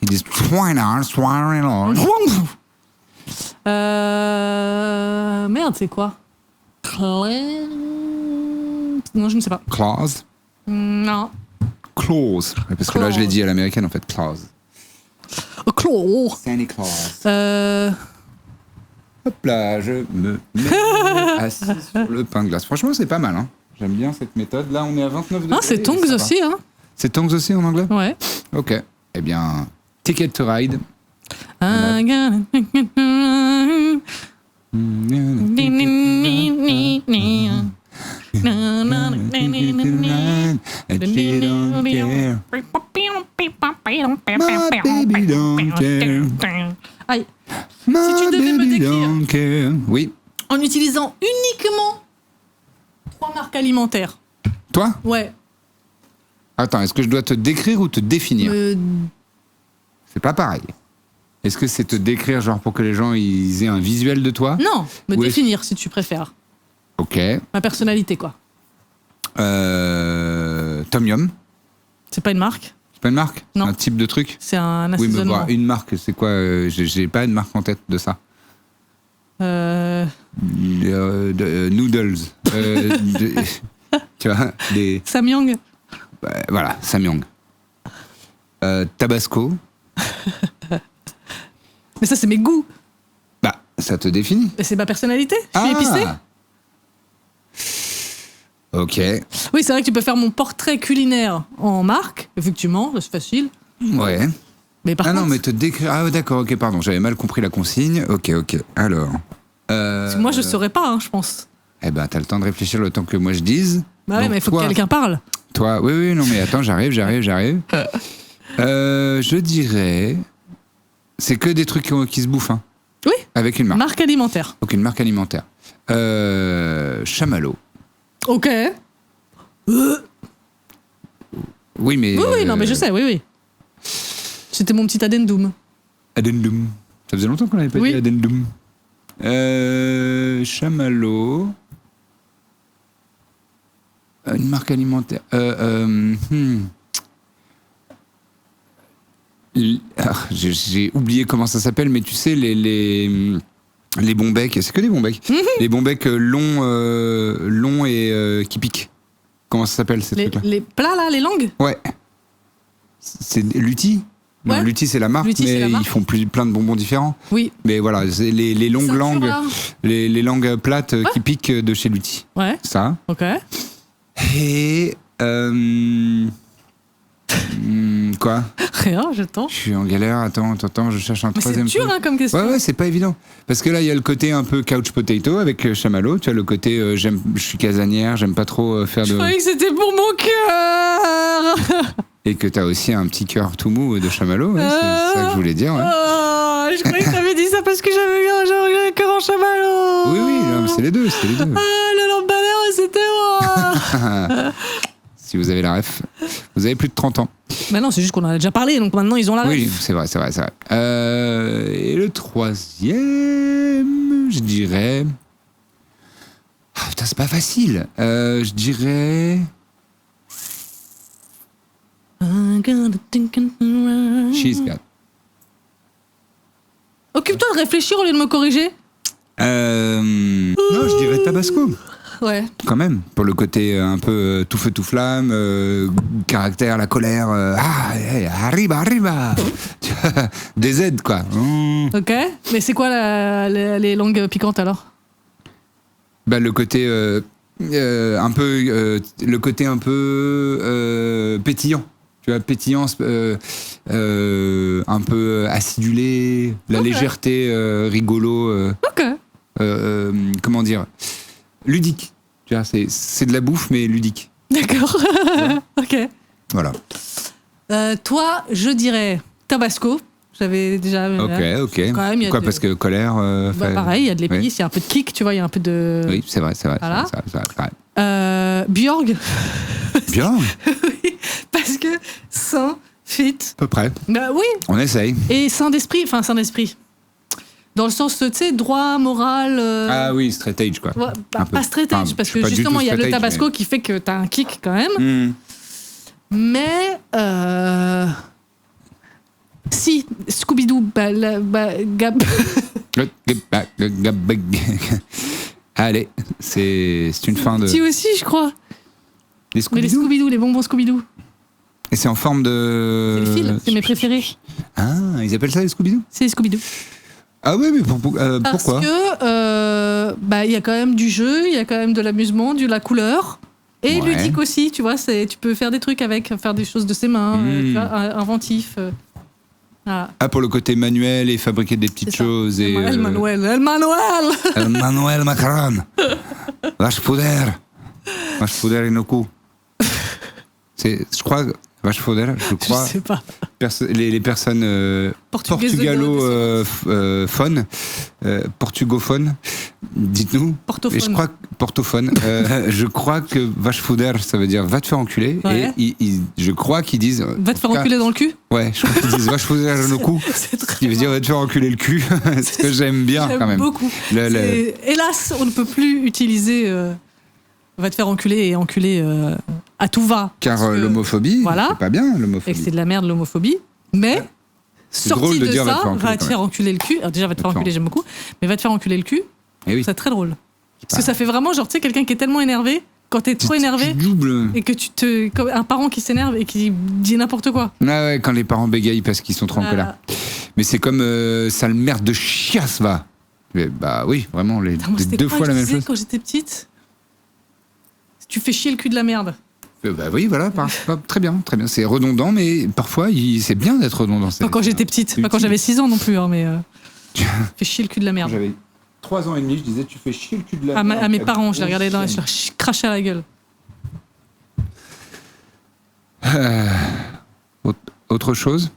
B: Ils disent swine.
C: Merde, c'est quoi? Non, je ne sais pas.
B: Claws.
C: Non.
B: Claws. Parce que là, je l'ai dit à l'américaine en fait. Claws.
C: Claw.
B: Santa Claus. Hop là, je me mets assis sur le pain de glace. Franchement, c'est pas mal. Hein. J'aime bien cette méthode. Là, on est à 29 degrés.
C: Ah, c'est tongs aussi, hein?
B: C'est tongs aussi en anglais?
C: Ouais.
B: Ok. Eh bien, Ticket to Ride.
C: Aïe. Si tu devais me décrire
B: Oui.
C: en utilisant uniquement 3 marques alimentaires.
B: Toi?
C: Ouais.
B: Attends, est-ce que je dois te décrire ou te définir? C'est pas pareil. Est-ce que c'est te décrire genre pour que les gens ils aient un visuel de toi?
C: Non, me
B: Ou
C: définir si tu préfères.
B: Ok.
C: Ma personnalité, quoi.
B: Tom Yum.
C: C'est pas une marque,
B: C'est pas une marque?
C: Non.
B: C'est un type de truc?
C: c'est un
B: Oui, mais
C: assaisonnement.
B: voir une marque, c'est quoi? J'ai pas une marque en tête de ça. Noodles. Tu vois, des...
C: Samyang.
B: Voilà, Samyang. Tabasco.
C: Mais ça, c'est mes goûts.
B: Bah, ça te définit.
C: Et c'est ma personnalité. Je suis épicée.
B: Ok.
C: Oui, c'est vrai que tu peux faire mon portrait culinaire en marque. Effectivement, c'est facile.
B: Ouais.
C: Mais par contre,
B: non, mais te décrire... Ah, d'accord, ok, pardon, j'avais mal compris la consigne. Ok. Alors...
C: parce que moi, je saurais pas, hein, je pense.
B: Eh ben, t'as le temps de réfléchir le temps que moi je dise.
C: Bah ouais,
B: Donc,
C: mais il faut
B: toi-
C: que quelqu'un parle.
B: Toi, oui, non, mais attends, j'arrive. Je dirais... C'est que des trucs qui se bouffent, hein,
C: Oui,
B: avec une marque.
C: marque alimentaire.
B: Donc une marque alimentaire. Chamallow.
C: Ok.
B: Oui, mais...
C: Oui, non, mais je sais, oui. C'était mon petit addendum.
B: Addendum. Ça faisait longtemps qu'on n'avait pas
C: Oui.
B: dit addendum. Chamallow. Une marque alimentaire. J'ai oublié comment ça s'appelle, mais tu sais, les bons becs, c'est que des bons becs. Les bons becs longs et qui piquent. Comment ça s'appelle ces trucs-là?
C: Les plats, là, les langues.
B: Ouais. C'est Lutti. Non,
C: Ouais.
B: Lutti, c'est la marque,
C: Lutti, c'est
B: mais
C: la marque.
B: ils font plein de bonbons différents.
C: Oui.
B: Mais voilà, c'est les longues
C: Ceinture,
B: langues,
C: là.
B: les langues plates qui piquent de chez Lutti.
C: Ouais,
B: Ça.
C: ok.
B: Et... quoi?
C: Rien, j'attends.
B: Je suis en galère, attends, je cherche un
C: Mais c'est
B: troisième
C: dur,
B: truc.
C: hein, comme question.
B: Ouais, c'est pas évident. Parce que là, il y a le côté un peu couch potato avec Chamallow. Tu as le côté, je suis casanière, j'aime pas trop faire
C: Je
B: de...
C: croyais que c'était pour mon cœur.
B: Et que t'as aussi un petit cœur tout mou de Chamallow, ouais, c'est ça que je voulais dire. Ouais.
C: Oh, je croyais que t'avais dit ça parce que j'avais un cœur en chamallow.
B: Oui, non, mais c'est les deux.
C: Ah, le lampadaire, c'était moi.
B: Si vous avez la ref, vous avez plus de 30 ans.
C: Mais non, c'est juste qu'on en a déjà parlé, donc maintenant ils ont la
B: Oui,
C: ref.
B: c'est vrai. Et le troisième, je dirais... Ah putain, c'est pas facile. Je dirais... Cheese Cat.
C: Occupe-toi de réfléchir au lieu de me corriger.
B: Non, je dirais Tabasco.
C: Ouais.
B: Quand même, pour le côté un peu tout feu tout flamme, caractère, la colère, arriba, Tu vois, des aides quoi.
C: Ok. Mais c'est quoi les langues piquantes alors?
B: Bah, le côté un peu, le côté un peu pétillant. Tu vois, pétillant, un peu acidulé, la
C: Ok.
B: légèreté, rigolo.
C: Ok.
B: Comment dire, ludique. Tu vois, c'est de la bouffe mais ludique.
C: D'accord. Ok.
B: Voilà.
C: Toi, je dirais Tabasco. J'avais déjà.
B: Ok.
C: Quand même,
B: Pourquoi parce que colère.
C: Pareil, il y a de l'épice,
B: Oui.
C: il y a un peu de kick, tu vois, il y a un peu de.
B: Oui, c'est vrai.
C: Voilà.
B: C'est vrai.
C: Björk.
B: Bien,
C: Oui, parce que saint, fit.
B: à peu près.
C: Bah oui.
B: On essaye.
C: Et saint d'esprit. Dans le sens, tu sais, droit, moral.
B: Ah oui, straight edge, quoi.
C: Ouais,
B: Un peu.
C: pas straight edge,
B: Enfin,
C: parce
B: je suis
C: que
B: pas du
C: justement,
B: tout
C: il y a le
B: straight edge,
C: tabasco qui fait que t'as un kick quand même. Mais. Si, Scooby-Doo, Gab.
B: Allez, c'est une fin de.
C: Si aussi, je crois.
B: Les
C: Mais les
B: Scooby-Doo.
C: Scooby-Doo, les bonbons Scooby-Doo.
B: Et c'est en forme de.
C: C'est les fils, c'est mes préférés.
B: Ah, ils appellent ça les Scooby-Doo.
C: C'est les Scooby-Doo.
B: Ah oui, mais
C: Parce
B: pourquoi
C: que, il y a quand même du jeu, il y a quand même de l'amusement, de la couleur. Et
B: Ouais.
C: ludique aussi, tu vois, tu peux faire des trucs avec, faire des choses de ses mains, tu vois, inventif. Voilà.
B: Ah, pour le côté manuel et fabriquer des petites
C: C'est ça.
B: choses. Et,
C: El Manuel
B: El Manuel Macron. Vache Fouder. Vache Fouder Inoku. Je crois, Vache Fouder, je crois.
C: Je sais pas.
B: Les personnes portugophones, dites-nous.
C: Portophone.
B: Et je crois portophone. Je crois que vache foudère, ça veut dire va te faire enculer.
C: Ouais.
B: Et je crois qu'ils disent.
C: Va te faire enculer dans le cul.
B: Ouais, je crois qu'ils disent vache foudère le cou.
C: C'est très
B: Qui veut dire va te faire enculer le cul. Ce que j'aime bien quand même.
C: beaucoup. Hélas, on ne peut plus utiliser va te faire enculer et enculer à tout va.
B: Car
C: Parce que-
B: l'homophobie,
C: voilà.
B: c'est pas bien
C: Et
B: l'homophobie.
C: que c'est de la merde l'homophobie. Mais,
B: C'est
C: sorti
B: drôle de
C: de
B: dire
C: ça, va te
B: quand
C: faire enculer le cul. Alors déjà, va te faire enculer, j'aime beaucoup. Mais va te faire enculer le cul,
B: Eh oui.
C: c'est très drôle. Parce que ça fait vraiment, genre, tu sais, quelqu'un qui est tellement énervé, quand t'es trop énervé,
B: Tu doubles.
C: et que comme un parent qui s'énerve et qui dit n'importe quoi.
B: Ah ouais, quand les parents bégayent parce qu'ils sont trop en colère. Mais c'est comme sale merde de chiasse, va. Mais, bah oui, vraiment,
C: Moi,
B: les
C: c'était
B: deux
C: quoi
B: fois
C: que
B: la
C: je
B: même
C: disais
B: chose.
C: quand j'étais petite. Tu fais chier le cul de la merde.
B: Bah oui, voilà, très bien, très bien. C'est redondant, mais parfois, c'est bien d'être redondant.
C: Pas quand j'étais petite, pas quand j'avais 6 ans non plus, hein, mais fais chier le cul de la
B: Quand
C: merde.
B: j'avais 3 ans et demi, je disais, tu fais chier le cul de la merde.
C: À mes parents, je les regardais dans les je leur crachais à la gueule.
B: Autre chose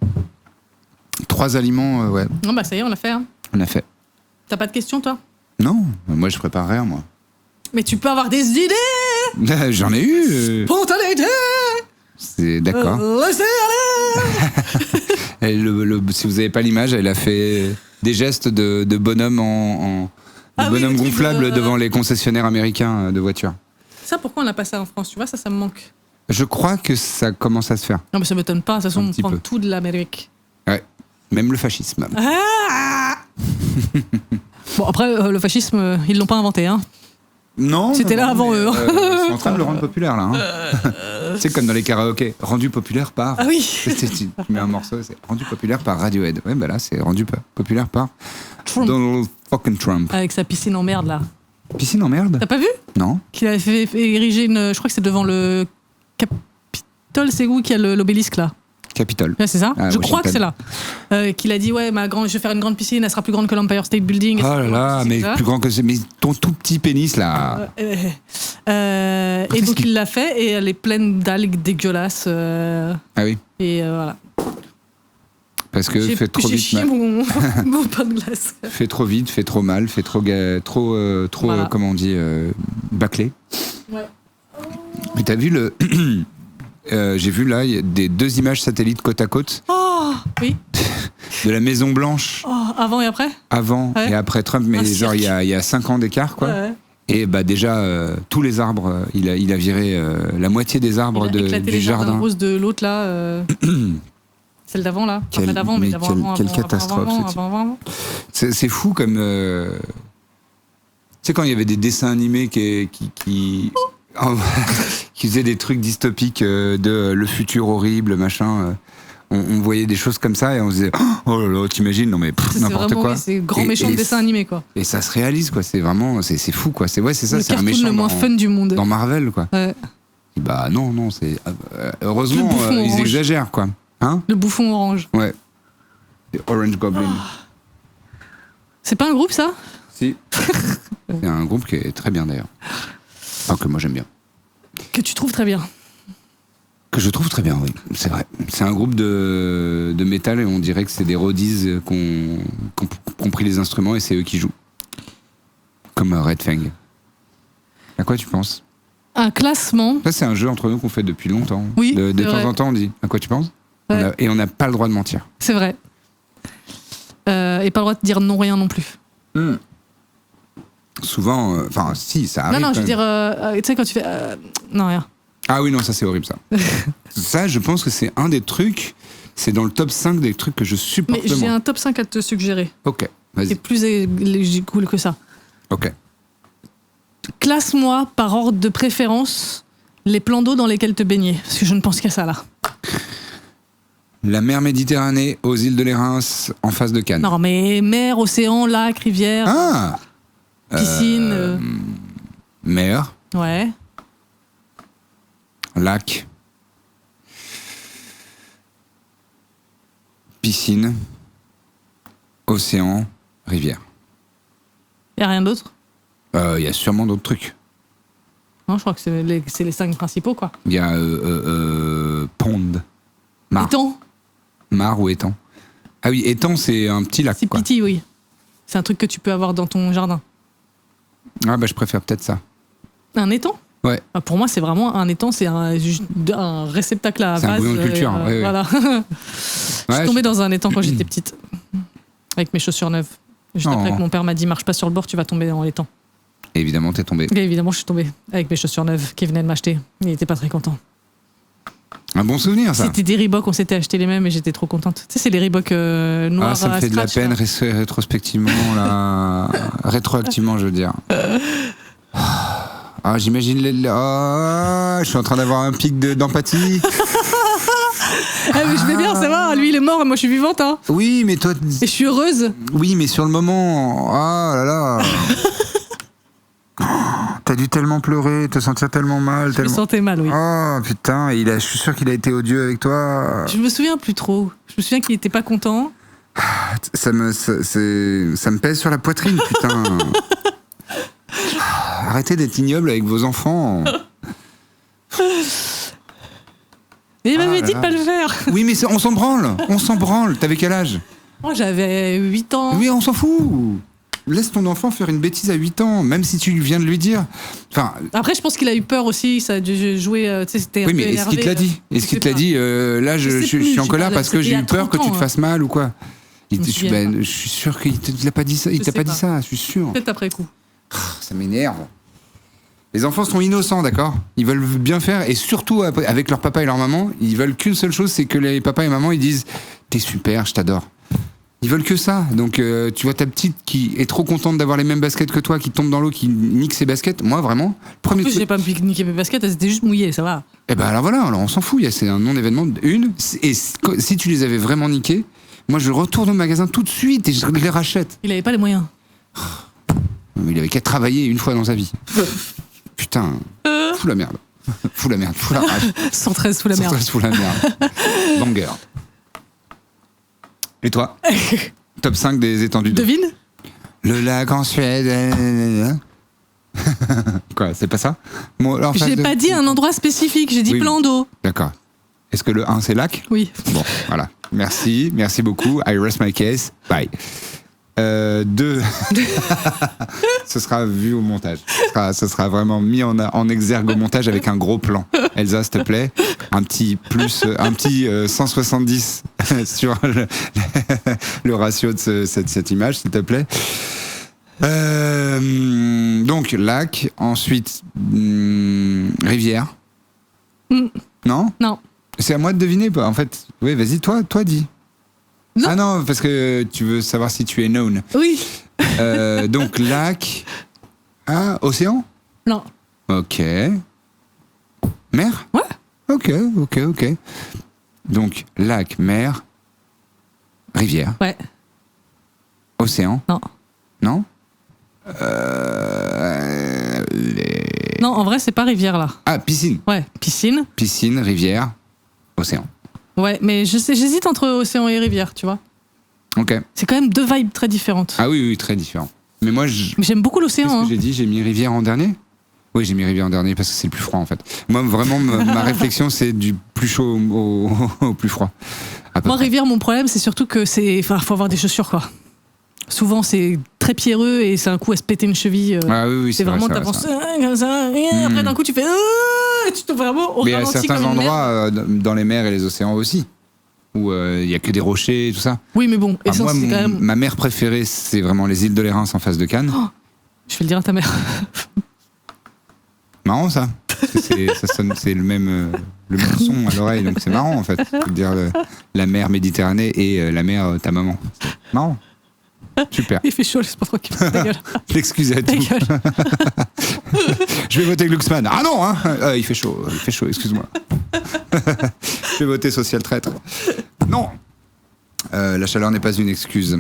B: 3 aliments, ouais,
C: Non, bah ça y est, on l'a fait. Hein.
B: on a fait.
C: T'as pas de questions, toi?
B: Non, moi je prépare rien, moi.
C: Mais tu peux avoir des idées!
B: J'en ai eu.
C: Spontanéité!
B: C'est d'accord.
C: Laissez aller!
B: Si vous n'avez pas l'image, elle a fait des gestes de bonhomme
C: Ah oui,
B: bonhomme
C: le truc
B: gonflable
C: de-
B: devant les concessionnaires américains de voitures.
C: Ça, pourquoi on l'a pas ça en France? Tu vois, ça me manque.
B: Je crois que ça commence à se faire.
C: Non, mais ça m'étonne pas. De toute façon,
B: Un
C: on
B: petit
C: prend
B: peu.
C: tout de l'Amérique.
B: Ouais. Même le fascisme.
C: Ah bon, après, le fascisme, ils l'ont pas inventé. Hein.
B: Non.
C: C'était là avant eux.
B: Ils sont en train de le rendre populaire là. Hein. C'est comme dans les karaokés, rendu populaire par.
C: Ah oui.
B: Tu mets un morceau, c'est rendu populaire par Radiohead. Ouais, bah là, c'est rendu populaire par
C: Trump.
B: Donald fucking Trump.
C: Avec sa piscine en merde, là.
B: Piscine en merde?
C: T'as pas vu?
B: Non.
C: Qu'il avait fait ériger une... Je crois que c'est devant le Capitole, c'est où qu'il y a l'obélisque, là?
B: Capitole.
C: Ouais, c'est ça?
B: Ah,
C: Je crois que c'est
B: Washington.
C: là. Qu'il a dit, ouais, je vais faire une grande piscine, elle sera plus grande que l'Empire State Building.
B: Oh là là, mais plus grand que mais ton tout petit pénis là.
C: Et donc il l'a fait et elle est pleine d'algues dégueulasses.
B: Ah oui.
C: Et voilà.
B: Parce que fait trop
C: J'ai
B: vite.
C: chié mon pain de glace.
B: Fait trop vite, fait trop mal, fait trop
C: Voilà.
B: comment on dit, bâclé.
C: Ouais.
B: Mais t'as vu j'ai vu là, il y a des 2 images satellites côte à côte
C: Oh, oui.
B: de la Maison Blanche
C: Oh, avant et après?
B: avant
C: Ouais.
B: et après Trump, mais
C: Un
B: genre il
C: cirque.
B: y a 5 ans d'écart quoi.
C: Ouais.
B: Et bah déjà tous les arbres, il a viré la moitié des arbres
C: Il a éclaté
B: du
C: les jardins
B: jardin.
C: roses de l'autre là. Celle d'avant là.
B: Quelle-
C: Pas d'avant, mais
B: mais
C: d'avant.
B: quelle
C: avant,
B: catastrophe,
C: avant,
B: ce type.
C: avant.
B: C'est fou comme. Tu sais, quand il y avait des dessins animés qui faisaient des trucs dystopiques de le futur horrible, machin. On voyait des choses comme ça et on se disait oh là là, t'imagines, non mais
C: C'est
B: n'importe
C: vraiment
B: quoi.
C: oui, c'est grand
B: Et-
C: méchant de
B: et-
C: dessin animé quoi.
B: Et ça se réalise quoi. C'est vraiment, c'est fou quoi. C'est ça,
C: Le
B: c'est un
C: cartoon
B: méchant
C: le moins
B: dans,
C: fun du monde.
B: dans Marvel quoi.
C: Ouais.
B: Bah non, c'est heureusement
C: Le bouffon
B: ils
C: orange.
B: exagèrent quoi. Hein?
C: Le bouffon orange.
B: Ouais. C'est Orange Goblin.
C: C'est pas un groupe ça?
B: Si. C'est un groupe qui est très bien d'ailleurs. Enfin, que moi j'aime bien.
C: Que tu trouves très bien.
B: Que je trouve très bien, oui, c'est vrai. C'est un groupe de métal et on dirait que c'est des roadies qui ont pris les instruments et c'est eux qui jouent. Comme Red Fang. À quoi tu penses?
C: Un classement.
B: Ça, c'est un jeu entre nous qu'on fait depuis longtemps.
C: Oui,
B: De
C: c'est
B: temps
C: vrai.
B: en temps, on dit à quoi tu penses?
C: Ouais.
B: Et on n'a pas le droit de mentir.
C: C'est vrai. Et pas le droit de dire non rien non plus.
B: Souvent, enfin, si, ça arrive.
C: Non, je
B: quand
C: veux
B: même.
C: dire, tu sais, quand tu fais. Non, rien.
B: Ah oui, non, ça, c'est horrible, ça. Ça, je pense que c'est un des trucs, c'est dans le top 5 des trucs que je supporte
C: Mais j'ai
B: moins.
C: un top 5 à te suggérer.
B: Ok,
C: C'est
B: vas-y.
C: plus cool que ça.
B: Ok.
C: Classe-moi par ordre de préférence les plans d'eau dans lesquels te baigner. Parce que je ne pense qu'à ça là.
B: La mer Méditerranée, aux îles de l'Érins, en face de Cannes.
C: Non, mais mer, océan, lac, rivière,
B: Ah
C: piscine.
B: Mer,
C: Ouais.
B: lac, piscine, océan, rivière.
C: Y a rien d'autre?
B: Il y a sûrement d'autres trucs.
C: Non, je crois que c'est les 5 principaux, quoi.
B: Il y a pond, mar,
C: Étang,
B: mar ou étang. Ah oui, étang, c'est un petit lac,
C: c'est
B: quoi.
C: piti, oui. C'est un truc que tu peux avoir dans ton jardin.
B: Ah bah je préfère peut-être ça.
C: Un étang?
B: Ouais.
C: Bah, pour moi, c'est vraiment un étang, c'est juste un réceptacle à
B: C'est un
C: vase.
B: bouillon de culture, ouais.
C: Voilà. Je suis tombée dans un étang quand j'étais petite, avec mes chaussures neuves. Juste après que mon père m'a dit marche pas sur le bord, tu vas tomber dans l'étang.
B: Évidemment, t'es tombé.
C: Et évidemment, je suis tombée avec mes chaussures neuves qu'il venait de m'acheter. Il était pas très content.
B: Un bon souvenir, ça.
C: C'était des Reebok, on s'était acheté les mêmes et j'étais trop contente. Tu sais, c'est les Reebok noirs.
B: Ah, ça me fait de la
C: scratch,
B: peine
C: là.
B: rétrospectivement, là. Rétroactivement, je veux dire. Ah, j'imagine je suis en train d'avoir un pic d'empathie.
C: Ah, mais je vais bien, ça va. Lui, il est mort et moi, je suis vivante. Hein.
B: Oui, mais toi.
C: Et je suis heureuse.
B: Oui, mais sur le moment. Ah là là. T'as dû tellement pleurer, te sentir tellement mal.
C: Je me sentais mal, oui.
B: Oh putain, je suis sûr qu'il a été odieux avec toi.
C: Je me souviens plus trop. Je me souviens qu'il était pas content.
B: Ça me pèse sur la poitrine, putain. Arrêtez d'être ignoble avec vos enfants.
C: Et il m'avait
B: là
C: dit
B: là.
C: de pas le faire.
B: Oui, mais on s'en branle. On s'en branle. T'avais quel âge?
C: Moi, j'avais 8 ans.
B: Oui, on s'en fout. Laisse ton enfant faire une bêtise à 8 ans, même si tu viens de lui dire. Enfin.
C: Après, je pense qu'il a eu peur aussi. Ça a dû jouer. Tu sais, c'était un
B: Oui,
C: peu
B: mais est-ce
C: énervé.
B: qu'il te l'a dit? Est-ce qu'il te l'a dit là, je
C: sais
B: suis
C: plus,
B: en
C: j'ai
B: colère
C: pas-
B: parce que
C: c'était
B: j'ai
C: il y a
B: eu peur que
C: 30
B: tu te
C: ans,
B: fasses mal ou quoi?
C: Je me souviens pas.
B: Je suis sûr qu'il te l'a pas dit ça. Il
C: Je
B: t'a
C: sais
B: pas dit
C: pas.
B: ça, je suis sûr.
C: Peut-être après coup.
B: Ça m'énerve. Les enfants sont innocents, d'accord? Ils veulent bien faire, et surtout avec leur papa et leur maman, ils veulent qu'une seule chose, c'est que les papas et maman ils disent t'es super, je t'adore. Ils veulent que ça. Donc tu vois ta petite qui est trop contente d'avoir les mêmes baskets que toi, qui tombe dans l'eau, qui nique ses baskets. Moi vraiment,
C: En
B: premier
C: plus,
B: truc.
C: j'ai pas niqué mes baskets, elles étaient juste mouillées, ça va.
B: Eh ben alors voilà, alors on s'en fout, c'est un non-événement. Et si tu les avais vraiment niqués, moi je retourne au magasin tout de suite et je les rachète.
C: Il avait pas les moyens.
B: Il avait qu'à travailler une fois dans sa vie. Putain, fous la merde. Fous la merde, fous la rage.
C: 113 sous la merde.
B: Sous la merde. Banger. Et toi? Top 5 des étendues d'eau.
C: Devine?
B: Le lac en Suède. Quoi, c'est pas ça?
C: J'ai pas dit un endroit spécifique, j'ai dit
B: Oui.
C: plan d'eau.
B: D'accord. Est-ce que le 1 c'est lac?
C: Oui.
B: Bon, voilà. Merci beaucoup. I rest my case. Bye. 2. Ce sera vu au montage. Ce sera vraiment mis en exergue au montage avec un gros plan. Elsa, s'il te plaît, un petit 170 sur le ratio de cette image, s'il te plaît. Donc lac, ensuite rivière. Non?
C: Non.
B: C'est à moi de deviner, en fait. Oui, vas-y, toi dis.
C: Non.
B: Ah non, parce que tu veux savoir si tu es known.
C: Oui.
B: Donc lac. Ah, océan?
C: Non.
B: Ok. Mer?
C: Ouais.
B: Ok. Donc lac, mer, rivière,
C: Ouais.
B: océan?
C: Non.
B: Non?
C: Non, en vrai, c'est pas rivière là.
B: Ah, piscine.
C: Ouais. Piscine.
B: Piscine, rivière, océan.
C: Ouais, mais j'hésite entre océan et rivière, tu vois.
B: Ok.
C: C'est quand même deux vibes très différentes.
B: Ah oui, très différent. Mais moi,
C: Mais j'aime beaucoup
B: qu'est-ce
C: l'océan.
B: que
C: Hein.
B: j'ai dit? J'ai mis rivière en dernier? Oui, j'ai mis rivière en dernier parce que c'est le plus froid en fait. Moi, vraiment, ma réflexion, c'est du plus chaud au plus froid.
C: Moi, rivière, mon problème, c'est surtout que faut avoir des chaussures, quoi. Souvent, c'est très pierreux et c'est un coup à se péter une cheville.
B: Ah oui,
C: c'est vraiment, t'avances comme ça, et après d'un coup, tu fais. Tu te vraiment au
B: Mais à
C: ralenti
B: certains
C: comme une
B: endroits, dans les mers et les océans aussi, où il y a que des rochers et tout ça.
C: Oui, mais bon,
B: Moi,
C: c'est quand même.
B: ma mer préférée, c'est vraiment les îles de l'Érins en face de Cannes.
C: Oh, je vais le dire à ta mère.
B: Marrant ça. Ça sonne, c'est le même son à l'oreille, donc c'est marrant en fait. Je veux dire la mer Méditerranée et la mer ta maman. C'est marrant. Super.
C: Il fait chaud, laisse pas tranquille. Ta gueule.
B: L'excuse à tout. Je vais voter Glucksmann. Ah non, hein il fait chaud, excuse-moi. Je vais voter social traître. Non. La chaleur n'est pas une excuse.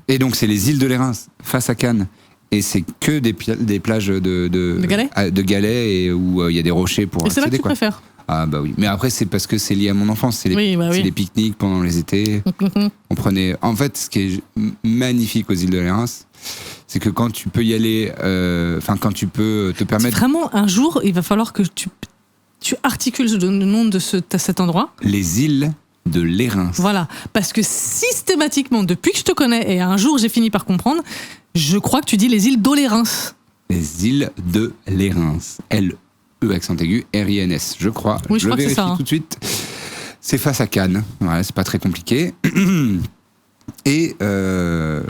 B: Et donc c'est les îles de l'Érins face à Cannes. Et c'est que des plages de galets et où il y a des rochers pour accéder.
C: Et c'est là que tu préfères.
B: Ah bah oui. Mais après c'est parce que c'est lié à mon enfance. C'est les pique-niques pendant les étés. On prenait. En fait, ce qui est magnifique aux îles de l'Érins, c'est que quand tu peux y aller, quand tu peux te permettre.
C: Vraiment, un jour, il va falloir que tu articules le nom de cet endroit.
B: Les îles de l'Érins.
C: Voilà, parce que systématiquement, depuis que je te connais, et un jour j'ai fini par comprendre, je crois que tu dis les îles d'Olérins.
B: Les îles de l'Érins. L-E accent aigu, R-I-N-S, je crois.
C: Oui, je crois
B: vérifie
C: que c'est ça.
B: Tout de suite. C'est face à Cannes. Ouais, c'est pas très compliqué. Et ce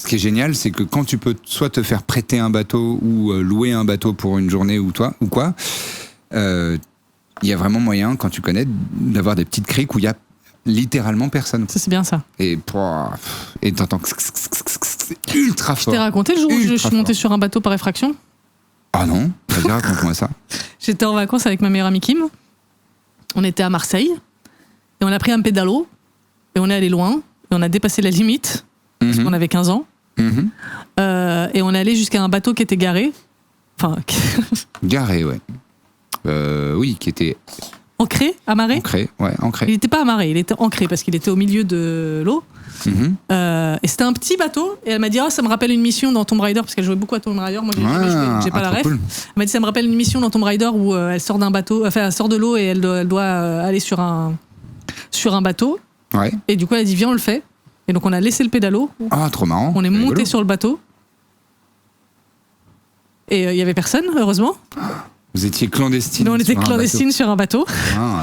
B: qui est génial, c'est que quand tu peux soit te faire prêter un bateau ou louer un bateau pour une journée ou quoi, il y a vraiment moyen, quand tu connais, d'avoir des petites criques où il y a littéralement personne.
C: Ça, c'est bien ça.
B: Et t'entends ultra fort.
C: Je t'ai raconté le jour où je suis montée sur un bateau par effraction?
B: Ah non, vas-y, raconte-moi ça.
C: J'étais en vacances avec ma meilleure amie Kim. On était à Marseille et on a pris un pédalo et on est allé loin et on a dépassé la limite parce qu'on avait 15 ans. Et on est allé jusqu'à un bateau qui était garé. Enfin,
B: garé, ouais. Oui, qui était
C: ancré, amarré.
B: Ancré.
C: Il n'était pas amarré, il était ancré parce qu'il était au milieu de l'eau. Et c'était un petit bateau. Et elle m'a dit, ça me rappelle une mission dans Tomb Raider, parce qu'elle jouait beaucoup à Tomb Raider. Moi, j'ai pas la ref. Cool. Elle m'a dit, ça me rappelle une mission dans Tomb Raider où elle sort d'un bateau, elle sort de l'eau et elle doit aller sur un bateau.
B: Ouais.
C: Et du coup, elle a dit, viens, on le fait. Et donc, on a laissé le pédalo.
B: Ah, trop marrant.
C: On est monté sur le bateau. Et il y avait personne, heureusement.
B: Vous étiez clandestine.
C: On était clandestine sur un bateau.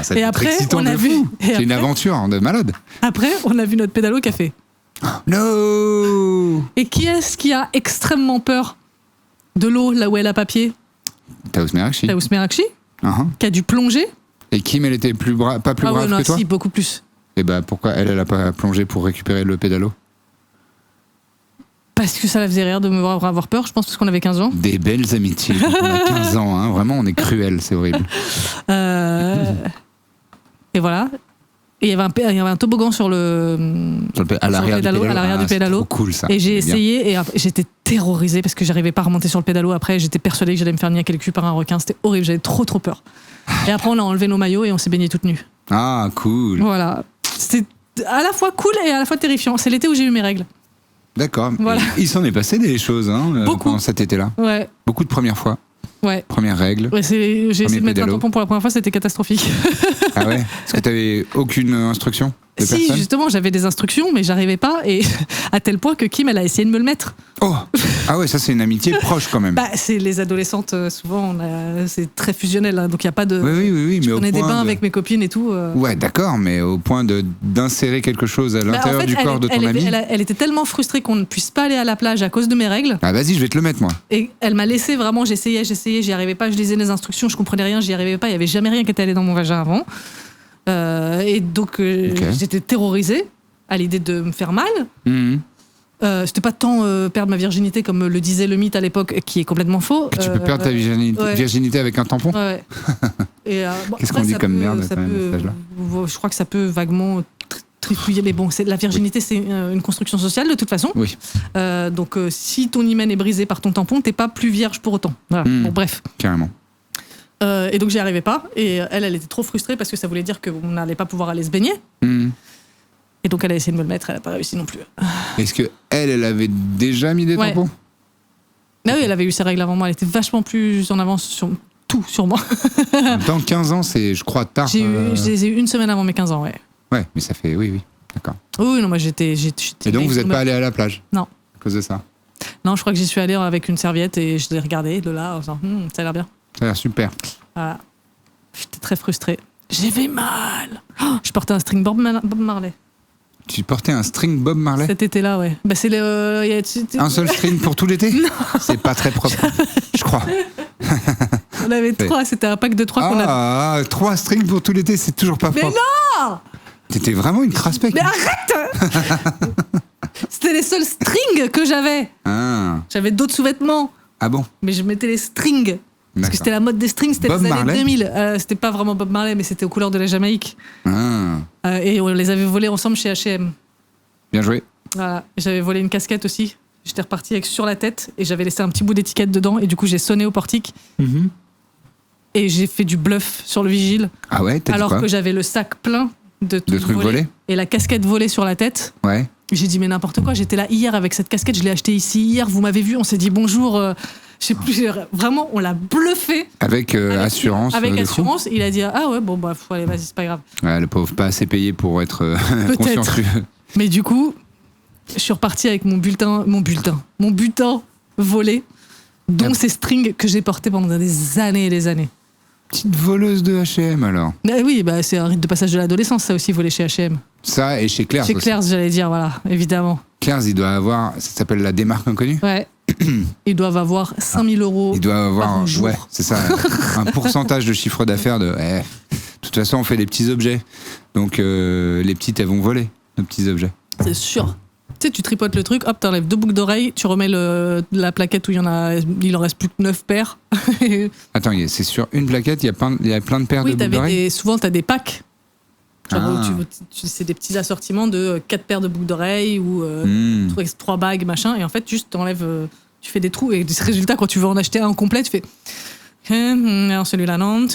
B: Ça
C: et après, on a vu.
B: C'est une aventure de malade.
C: Après, on a vu notre pédalo qui a fait.
B: No.
C: Et qui est-ce qui a extrêmement peur de l'eau là où elle a papier?
B: Taous Merakchi.
C: Qui a dû plonger.
B: Et Kim, elle était pas plus brave que toi?
C: Si, beaucoup plus.
B: Et pourquoi elle a pas plongé pour récupérer le pédalo?
C: Parce que ça la faisait rire de me voir avoir peur, je pense, parce qu'on avait 15 ans.
B: Des belles amitiés. On a 15 ans, hein. Vraiment, on est cruel, c'est horrible.
C: Et voilà. Et il y avait un toboggan à l'arrière du pédalo.
B: C'est trop cool, ça.
C: Et j'ai essayé, et j'étais terrorisée parce que j'arrivais pas à remonter sur le pédalo. Après, j'étais persuadée que j'allais me faire niaquer le cul par un requin. C'était horrible, j'avais trop peur. Et après, on a enlevé nos maillots et on s'est baignés toutes nues.
B: Ah, cool.
C: Voilà. C'était à la fois cool et à la fois terrifiant. C'est l'été où j'ai eu mes règles.
B: D'accord.
C: Voilà.
B: Il s'en est passé des choses pendant cet été-là.
C: Ouais.
B: Beaucoup de premières fois.
C: Ouais.
B: Première règle.
C: Ouais, j'ai essayé de mettre un tampon pour la première fois, c'était catastrophique.
B: Ah ouais? Est-ce que tu avais aucune instruction de personne?
C: Si, justement, j'avais des instructions, mais j'arrivais pas, et à tel point que Kim, elle a essayé de me le mettre.
B: Oh! Ah ouais, ça c'est une amitié proche quand même.
C: C'est les adolescentes, souvent, c'est très fusionnel, hein, donc il n'y a pas de...
B: Oui,
C: je prenais des bains avec mes copines et tout.
B: Ouais, d'accord, mais au point d'insérer quelque chose à l'intérieur du corps de ton amie.
C: Elle était tellement frustrée qu'on ne puisse pas aller à la plage à cause de mes règles.
B: Ah vas-y, je vais te le mettre, moi.
C: Et elle m'a laissé vraiment, j'essayais, j'y arrivais pas, je lisais les instructions, je comprenais rien, j'y arrivais pas, il y avait jamais rien qui était allé dans mon vagin avant. Et donc j'étais terrorisée à l'idée de me faire mal. C'était pas tant perdre ma virginité comme le disait le mythe à l'époque, qui est complètement faux.
B: Tu peux perdre ta virginité avec un tampon.
C: Ouais. Et,
B: qu'est-ce qu'on dit comme merde
C: à là je crois que ça peut vaguement tripouiller, mais bon, la virginité, c'est une construction sociale de toute façon.
B: Oui.
C: Donc si ton hymen est brisé par ton tampon, t'es pas plus vierge pour autant. Voilà. Bon, bref.
B: Carrément.
C: Et donc j'y arrivais pas, et elle était trop frustrée parce que ça voulait dire qu'on n'allait pas pouvoir aller se baigner. Et donc elle a essayé de me le mettre, elle a pas réussi non plus.
B: Est-ce que elle avait déjà mis des tampons?
C: Ah oui, elle avait eu ses règles avant moi. Elle était vachement plus en avance sur tout, sur moi.
B: En même temps, 15 ans, c'est, je crois, tard.
C: Je les ai eu une semaine avant mes 15 ans, ouais.
B: Ouais, mais ça fait... Oui, d'accord.
C: Oui, non, moi j'étais
B: Et donc, vous n'êtes pas allé à la plage?
C: Non.
B: À cause de ça?
C: Non, je crois que j'y suis allée avec une serviette et je l'ai regardé de là, en disant, ça a l'air bien.
B: Ça a l'air super.
C: Voilà. J'étais très frustrée. J'avais mal. Oh, je portais un string Bob Marley.
B: Tu portais un string Bob Marley?
C: Cet été-là, ouais. Bah, c'est
B: un seul string pour tout l'été? Non. C'est pas très propre, je crois.
C: On avait 3, c'était un pack de 3 qu'on avait.
B: 3 strings pour tout l'été, c'est toujours pas propre.
C: Mais non!
B: T'étais vraiment une crasse-pec.
C: Mais arrête! C'était les seuls strings que j'avais.
B: Ah.
C: J'avais d'autres sous-vêtements.
B: Ah bon?
C: Mais je mettais les strings. Parce que c'était la mode des strings, c'était les années 2000. C'était pas vraiment Bob Marley, mais c'était aux couleurs de la Jamaïque. Et on les avait volés ensemble chez H&M.
B: Bien joué.
C: Voilà. J'avais volé une casquette aussi. J'étais reparti avec sur la tête et j'avais laissé un petit bout d'étiquette dedans. Et du coup, j'ai sonné au portique. Et j'ai fait du bluff sur le vigile.
B: Ah ouais? T'as dit quoi?
C: Alors que j'avais le sac plein de trucs volés. Et la casquette volée sur la tête.
B: Ouais.
C: J'ai dit, mais n'importe quoi, j'étais là hier avec cette casquette, je l'ai achetée ici hier, vous m'avez vu, on s'est dit bonjour. Je sais plus, vraiment, on l'a bluffé.
B: Avec assurance.
C: Avec assurance, il a dit, ah ouais, bon, bah, allez, vas-y, c'est pas grave.
B: Ouais, le pauvre, pas assez payé pour être consciencieux.
C: Mais du coup, je suis reparti avec mon butin volé, dont ces strings que j'ai portés pendant des années et des années.
B: Petite voleuse de H&M alors.
C: Oui, bah, c'est un rite de passage de l'adolescence, ça aussi, voler chez H&M.
B: Ça et chez Claire's.
C: Chez Claire's, j'allais dire, voilà, évidemment.
B: Claire's, il doit avoir, ça s'appelle la démarque inconnue.
C: Ouais. Ils doivent avoir 5 000 euros.
B: Ils doivent avoir,
C: par jour.
B: ouais, c'est ça, un pourcentage de chiffre d'affaires de. De toute façon, on fait des petits objets, donc les petites, elles vont voler nos petits objets.
C: C'est sûr. Tu sais, tu tripotes le truc, hop, t'enlèves 2 boucles d'oreilles, tu remets la plaquette où il en reste plus que 9 paires.
B: Attends, c'est sur une plaquette, il y a plein de paires de boucles d'oreilles.
C: Souvent, t'as des packs. Genre, c'est des petits assortiments de 4 paires de boucles d'oreilles ou 3 bagues, machin. Et en fait, juste t'enlèves, tu fais des trous. Et résultat, quand tu veux en acheter un complet, tu fais. Non, celui-là non,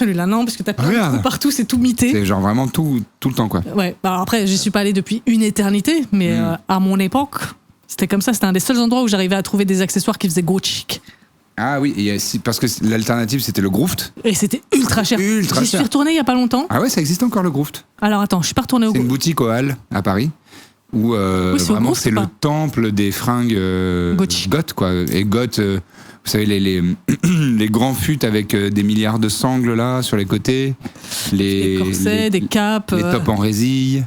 C: parce que t'as plein de trous partout, c'est tout mité.
B: C'est genre vraiment tout le temps, quoi. Ouais,
C: bah après, j'y suis pas allée depuis une éternité, mais à mon époque, c'était comme ça. C'était un des seuls endroits où j'arrivais à trouver des accessoires qui faisaient go chic.
B: Ah oui, parce que l'alternative c'était le Grooft.
C: Et c'était ultra cher. J'y suis retournée il y a pas longtemps.
B: Ah ouais, ça existe encore le Grooft?
C: Alors attends, je suis pas retournée au Grooft.
B: C'est une boutique au Halles à Paris où vraiment c'est le temple des fringues goth quoi. Et goth, vous savez les grands fûts avec des milliards de sangles là sur les côtés,
C: des corsets, des capes,
B: les tops en résille.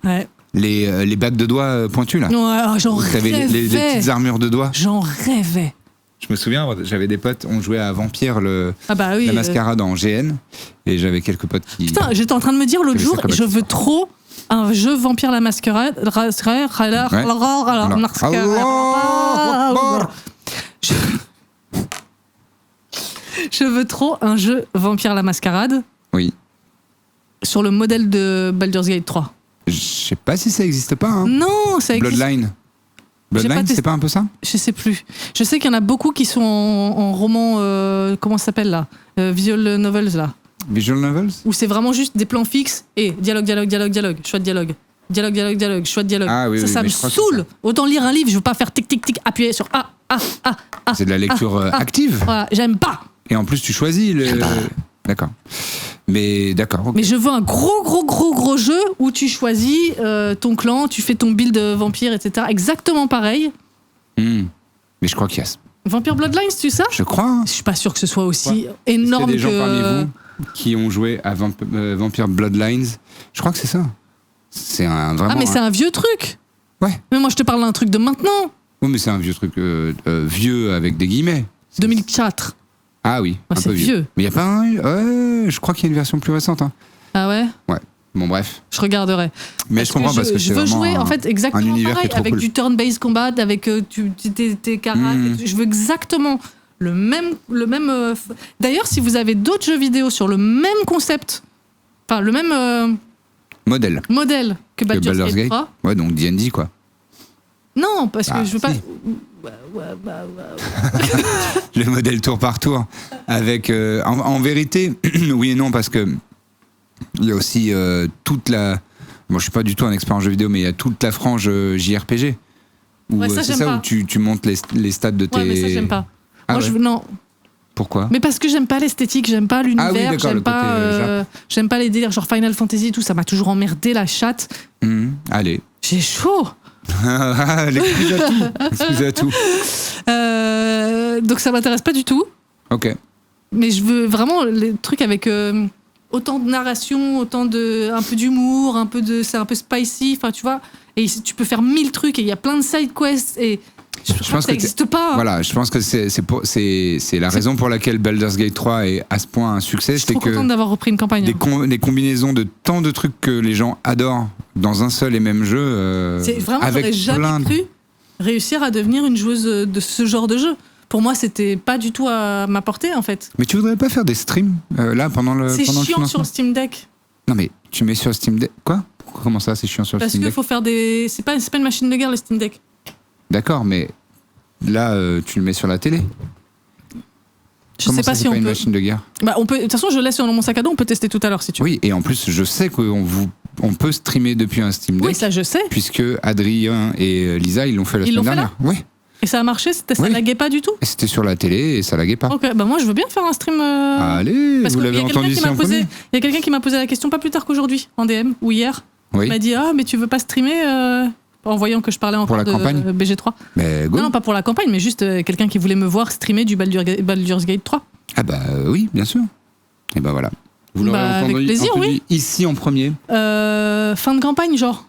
C: Ouais.
B: Les bagues de doigts pointues là.
C: Ouais, j'en rêvais.
B: Les petites armures de doigts.
C: J'en rêvais.
B: Je me souviens, j'avais des potes, on jouait à Vampire, la mascarade en GN, et j'avais quelques potes qui... Putain,
C: j'étais en train de me dire l'autre jour, je veux trop un jeu Vampire la mascarade. Je veux trop un jeu Vampire la mascarade.
B: Oui.
C: Sur le modèle de Baldur's Gate 3.
B: Je sais pas si ça existe pas. Hein.
C: Non, ça existe.
B: Bloodline, c'est pas un peu ça?
C: Je sais plus. Je sais qu'il y en a beaucoup qui sont en roman, comment ça s'appelle là? Visual novels là.
B: Visual novels?
C: Où c'est vraiment juste des plans fixes et dialogue, choix de dialogue. Dialogue, choix de dialogue.
B: Ah, oui,
C: ça me saoule. Autant lire un livre, je veux pas faire tic, tic, tic, appuyer sur A.
B: C'est de la lecture active.
C: Voilà, j'aime pas.
B: Et en plus, tu choisis le... D'accord. Mais d'accord. Okay.
C: Mais je veux un gros jeu où tu choisis ton clan, tu fais ton build vampire, etc. Exactement pareil.
B: Mais je crois qu'il y a...
C: Vampire Bloodlines, tu sais ça?
B: Je crois. Hein.
C: Je suis pas sûr que ce soit aussi énorme que...
B: Est-ce qu'il y a des gens parmi vous qui ont joué à Vampire Bloodlines? Je crois que c'est ça. C'est vraiment...
C: Ah mais c'est un vieux truc.
B: Ouais.
C: Mais moi je te parle d'un truc de maintenant.
B: Oui mais c'est un vieux truc vieux avec des guillemets.
C: 2004.
B: Ah oui, un peu vieux. Mais il n'y a pas un... je crois qu'il y a une version plus récente. Hein.
C: Ah ouais?
B: Ouais. Bon bref.
C: Je regarderai.
B: Mais je comprends parce que
C: je veux jouer en fait exactement pareil, avec du turn-based combat, avec tes caras. Je veux exactement le même. D'ailleurs, si vous avez d'autres jeux vidéo sur le même concept, enfin le même
B: modèle
C: que Baldur's Gate 3.
B: Ouais, donc D&D quoi.
C: Non, parce que je veux pas.
B: Le modèle tour par tour avec en vérité oui et non parce que il y a aussi toute la... Bon, je suis pas du tout un expert en jeux vidéo, mais il y a toute la frange JRPG. Ou
C: Ouais, ça,
B: c'est
C: j'aime
B: ça
C: pas.
B: où tu montes les stats de tes...
C: Ouais, mais ça, j'aime pas.
B: Ah
C: Moi,
B: ouais.
C: non.
B: Pourquoi?
C: Mais parce que j'aime pas l'esthétique, j'aime pas l'univers,
B: Ah oui, d'accord,
C: j'aime
B: le côté,
C: pas, j'aime pas les délires genre Final Fantasy et tout, ça m'a toujours emmerdé la chatte.
B: Allez.
C: J'ai chaud.
B: Excusez à tout.
C: Donc ça m'intéresse pas du tout.
B: Ok.
C: Mais je veux vraiment les trucs avec autant de narration, autant de un peu d'humour, c'est un peu spicy, enfin tu vois. Et tu peux faire 1000 trucs et il y a plein de side quests et je pense que ça n'existe pas.
B: Voilà, je pense que c'est la raison pour laquelle Baldur's Gate 3 est à ce point un succès.
C: Je suis trop contente d'avoir repris une campagne.
B: Des combinaisons de tant de trucs que les gens adorent dans un seul et même jeu.
C: C'est vraiment,
B: avec
C: j'aurais jamais cru réussir à devenir une joueuse de ce genre de jeu. Pour moi, c'était pas du tout à ma portée, en fait.
B: Mais tu voudrais pas faire des streams là pendant le
C: C'est
B: pendant
C: chiant
B: le
C: sur le Steam Deck.
B: Non mais tu mets sur Steam Deck quoi? Comment ça, c'est chiant sur le
C: Parce
B: Steam
C: qu'il
B: Deck?
C: faut faire des. C'est pas une machine de guerre le Steam Deck.
B: D'accord, mais là tu le mets sur la télé.
C: Je sais pas si on
B: une
C: peut.
B: Machine de guerre.
C: Bah, on peut. De toute façon, je laisse sur mon sac à dos. On peut tester tout à l'heure si tu veux.
B: Oui, et en plus, je sais on peut streamer depuis un Steam Deck.
C: Oui, ça je sais.
B: Puisque Adrien et Lisa, ils l'ont fait la semaine dernière. Oui.
C: Et ça a marché, ça laguait pas du tout.
B: Et c'était sur la télé et ça laguait pas.
C: Ok, bah moi je veux bien faire un stream.
B: Allez,
C: parce
B: vous
C: que
B: l'avez entendu ici en premier.
C: Il y a quelqu'un qui m'a posé la question pas plus tard qu'aujourd'hui, en DM ou hier.
B: Oui.
C: Il m'a dit mais tu veux pas streamer en voyant que je parlais encore de BG3.
B: Mais go.
C: Non, pas pour la campagne, mais juste quelqu'un qui voulait me voir streamer du Baldur's Gate 3.
B: Ah bah oui, bien sûr. Et bah voilà. Vous l'aurez
C: avec plaisir, oui.
B: Ici en premier.
C: Fin de campagne, genre.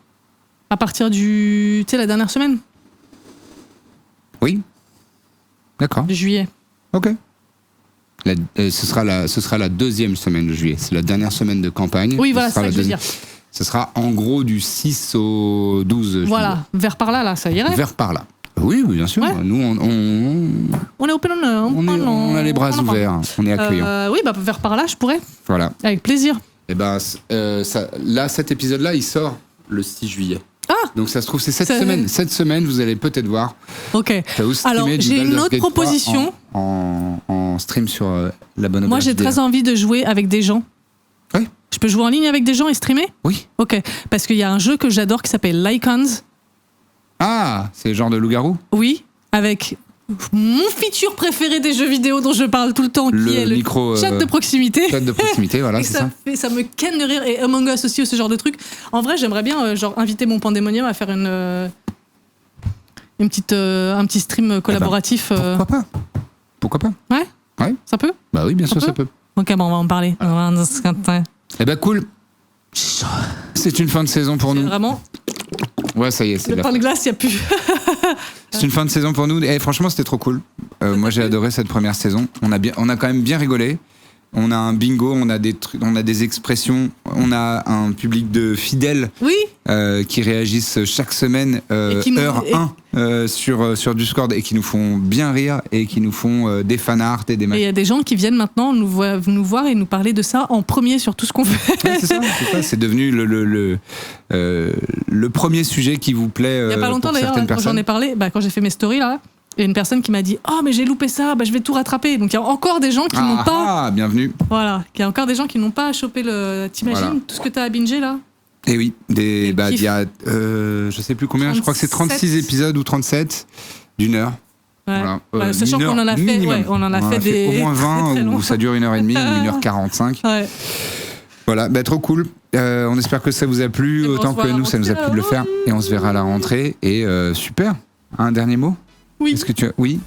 C: À partir du. Tu sais, la dernière semaine.
B: Oui. D'accord.
C: De juillet.
B: Ok. Ce sera la deuxième semaine de juillet. C'est la dernière semaine de campagne.
C: Oui, voilà, c'est ça que je veux dire.
B: Ce sera en gros du 6 au 12 juillet.
C: Voilà, vers par là, ça irait.
B: Vers par là. Oui, bien sûr. Ouais. Nous,
C: on est open,
B: on a les bras ouverts. On est accueillants.
C: Oui, bah vers par là, je pourrais.
B: Voilà.
C: Avec plaisir.
B: Et ben, cet épisode-là, il sort le 6 juillet.
C: Ah.
B: Donc ça se trouve, c'est cette semaine. Cette semaine, vous allez peut-être voir.
C: Ok. Alors, j'ai une autre proposition.
B: En stream sur la bonne.
C: Moi, j'ai très envie de jouer avec des gens.
B: Oui.
C: Je peux jouer en ligne avec des gens et streamer?
B: Oui.
C: Ok. Parce qu'il y a un jeu que j'adore qui s'appelle Lycans.
B: Ah, c'est le genre de loup-garou?
C: Oui, avec mon feature préféré des jeux vidéo dont je parle tout le temps, qui est le chat de proximité.
B: Chat de proximité, voilà, c'est ça.
C: Ça me canne de rire. Et Among Us aussi, ce genre de truc. En vrai, j'aimerais bien inviter mon Pandémonium à faire un petit stream collaboratif.
B: Pourquoi pas?
C: Ouais. Ça peut?
B: Bah oui, bien sûr, ça peut.
C: Ok, bon, on va en parler.
B: Eh ben cool. C'est une fin de saison pour nous.
C: Vraiment.
B: Ouais, ça y est, c'est
C: le pain de glace, il n'y a plus.
B: C'est une fin de saison pour nous. Et franchement, c'était trop cool. Moi, j'ai adoré cette première saison. On a quand même bien rigolé. On a un bingo, on a des expressions, on a un public de fidèles qui réagissent chaque semaine, heure 1, sur Discord et qui nous font bien rire et qui nous font des fanarts et des matchs.
C: Et il y a des gens qui viennent maintenant nous voir et nous parler de ça en premier sur tout ce qu'on fait.
B: Ouais, c'est ça. C'est devenu le premier sujet qui vous plaît.
C: Il n'y a pas longtemps d'ailleurs, quand j'en ai parlé, quand j'ai fait mes stories là. Il y a une personne qui m'a dit « Oh, mais j'ai loupé ça, je vais tout rattraper. » Donc, il y a encore des gens qui n'ont pas...
B: Ah, bienvenue.
C: Voilà, il y a encore des gens qui n'ont pas chopé le... T'imagines tout ce que t'as à binger, là?
B: Eh oui, il y a, je sais plus combien, 37. Je crois que c'est 36 épisodes ou 37 d'une heure.
C: Ouais. Voilà. Sachant qu'on en a fait, on en a fait des...
B: au moins 20 où ça dure 1h30 ou 1h45.
C: Ouais.
B: Voilà, trop cool. On espère que ça vous a plu, autant que nous, ça nous a plu de le faire. Et on se verra à la rentrée. Et super. Un dernier mot?
C: Oui.
B: Est-ce que tu as... Oui.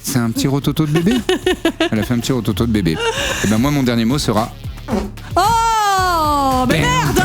B: C'est un petit rototo de bébé. Elle a fait un petit rototo de bébé. Et ben moi, mon dernier mot sera...
C: Oh, mais merde!